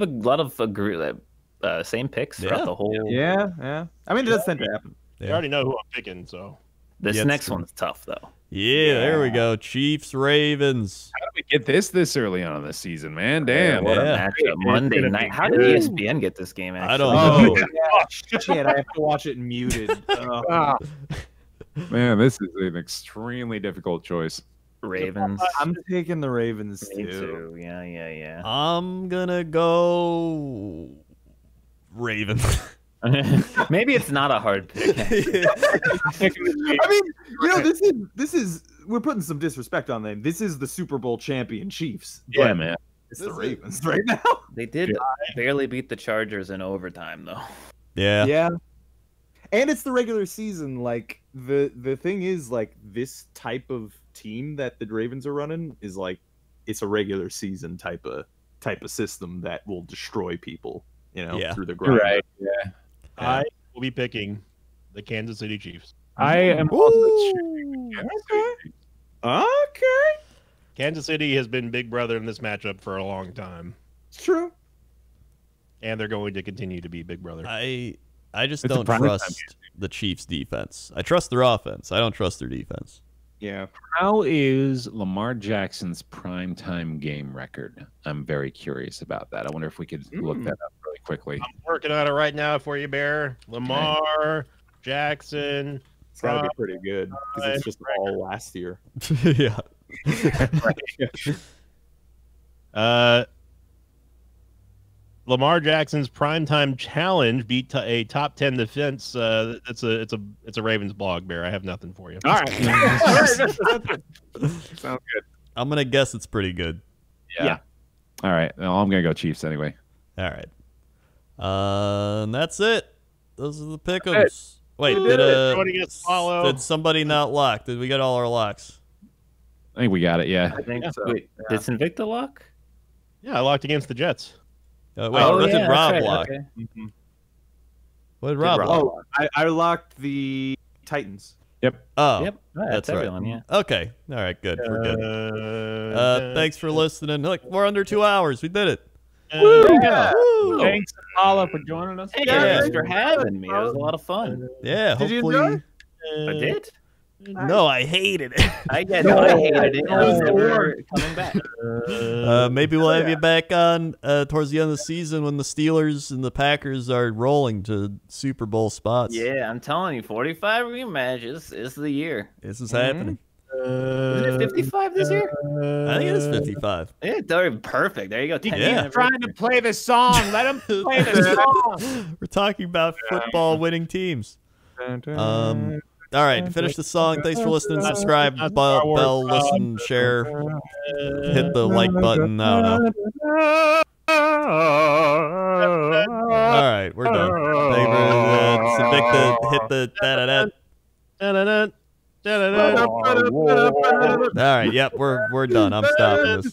same picks throughout the whole.
Yeah. I mean, it does tend to happen.
You already know who I'm picking, so.
This next one's tough, though.
Yeah, there we go. Chiefs, Ravens.
How did we get this early on in the season, man? Damn.
What a matchup. Monday night. How did ESPN get this game, actually?
I don't know.
Shit, I have to watch it muted.
Man, this is an extremely difficult choice.
Ravens.
I'm taking the Ravens,
Me
too.
too. Yeah.
I'm going to go Ravens.
Maybe it's not a hard pick.
I mean, this is we're putting some disrespect on them. This is the Super Bowl champion Chiefs.
Yeah, man.
It's the Ravens right now.
They did barely beat the Chargers in overtime, though.
Yeah.
Yeah. And it's the regular season. Like the thing is, like, this type of team that the Ravens are running is like it's a regular season type of system that will destroy people, through the grind.
Right. Yeah.
I will be picking the Kansas City Chiefs.
I am also choosing Kansas City.
Okay.
Kansas City has been big brother in this matchup for a long time,
It's true.
and they're going to continue to be big brother.
I just
It's a
don't
prime time
trust the Chiefs' defense. I trust their offense. I don't trust their defense.
Yeah.
How is Lamar Jackson's primetime game record? I'm very curious about that. I wonder if we could look that up really quickly.
I'm working on it right now for you, Bear. Lamar Jackson.
It's got to be pretty good because it's just all last year.
Yeah.
Lamar Jackson's primetime challenge beat a top 10 defense. It's a Ravens blog, Bear. I have nothing for you.
All right. Sounds good.
I'm going to guess it's pretty good.
Yeah. All right. Well, I'm going to go Chiefs anyway.
All right. And that's it. Those are the pick'ems. Wait, did somebody not lock? Did we get all our locks?
I think we got it. Yeah.
I think so. Wait, did Invicta lock?
Yeah, I locked against the Jets.
What did Rob lock?
Okay.
What did Rob lock?
I locked the Titans.
Yep.
Oh,
Yep.
that's right.
everyone. Yeah.
Okay. All right. Good. We're good. Thanks for listening. Look, we're under 2 hours. We did it.
Yeah.
Woo.
Thanks, Apollo, for joining us.
Hey,
Yeah.
thanks for having me. It was a lot of fun.
Yeah.
Did you
Hopefully.
I did.
No, I hated it.
I hated it. I was never coming back.
Maybe we'll have you back on towards the end of the season when the Steelers and the Packers are rolling to Super Bowl spots.
Yeah, I'm telling you, 45 rematches is the year.
This is happening.
Is it 55 this year?
I think it is 55.
Yeah, they're perfect. There you go. 10
Yeah.
years.
Trying to play the song. Let him play the song.
We're talking about football winning teams. All right, finish the song. Thanks for listening. Subscribe, bell, listen, share, hit the like button. I don't know. All right, we're done. Thank you for Invicta. Hit the da-da-da. All right, yep, we're done. I'm stopping this.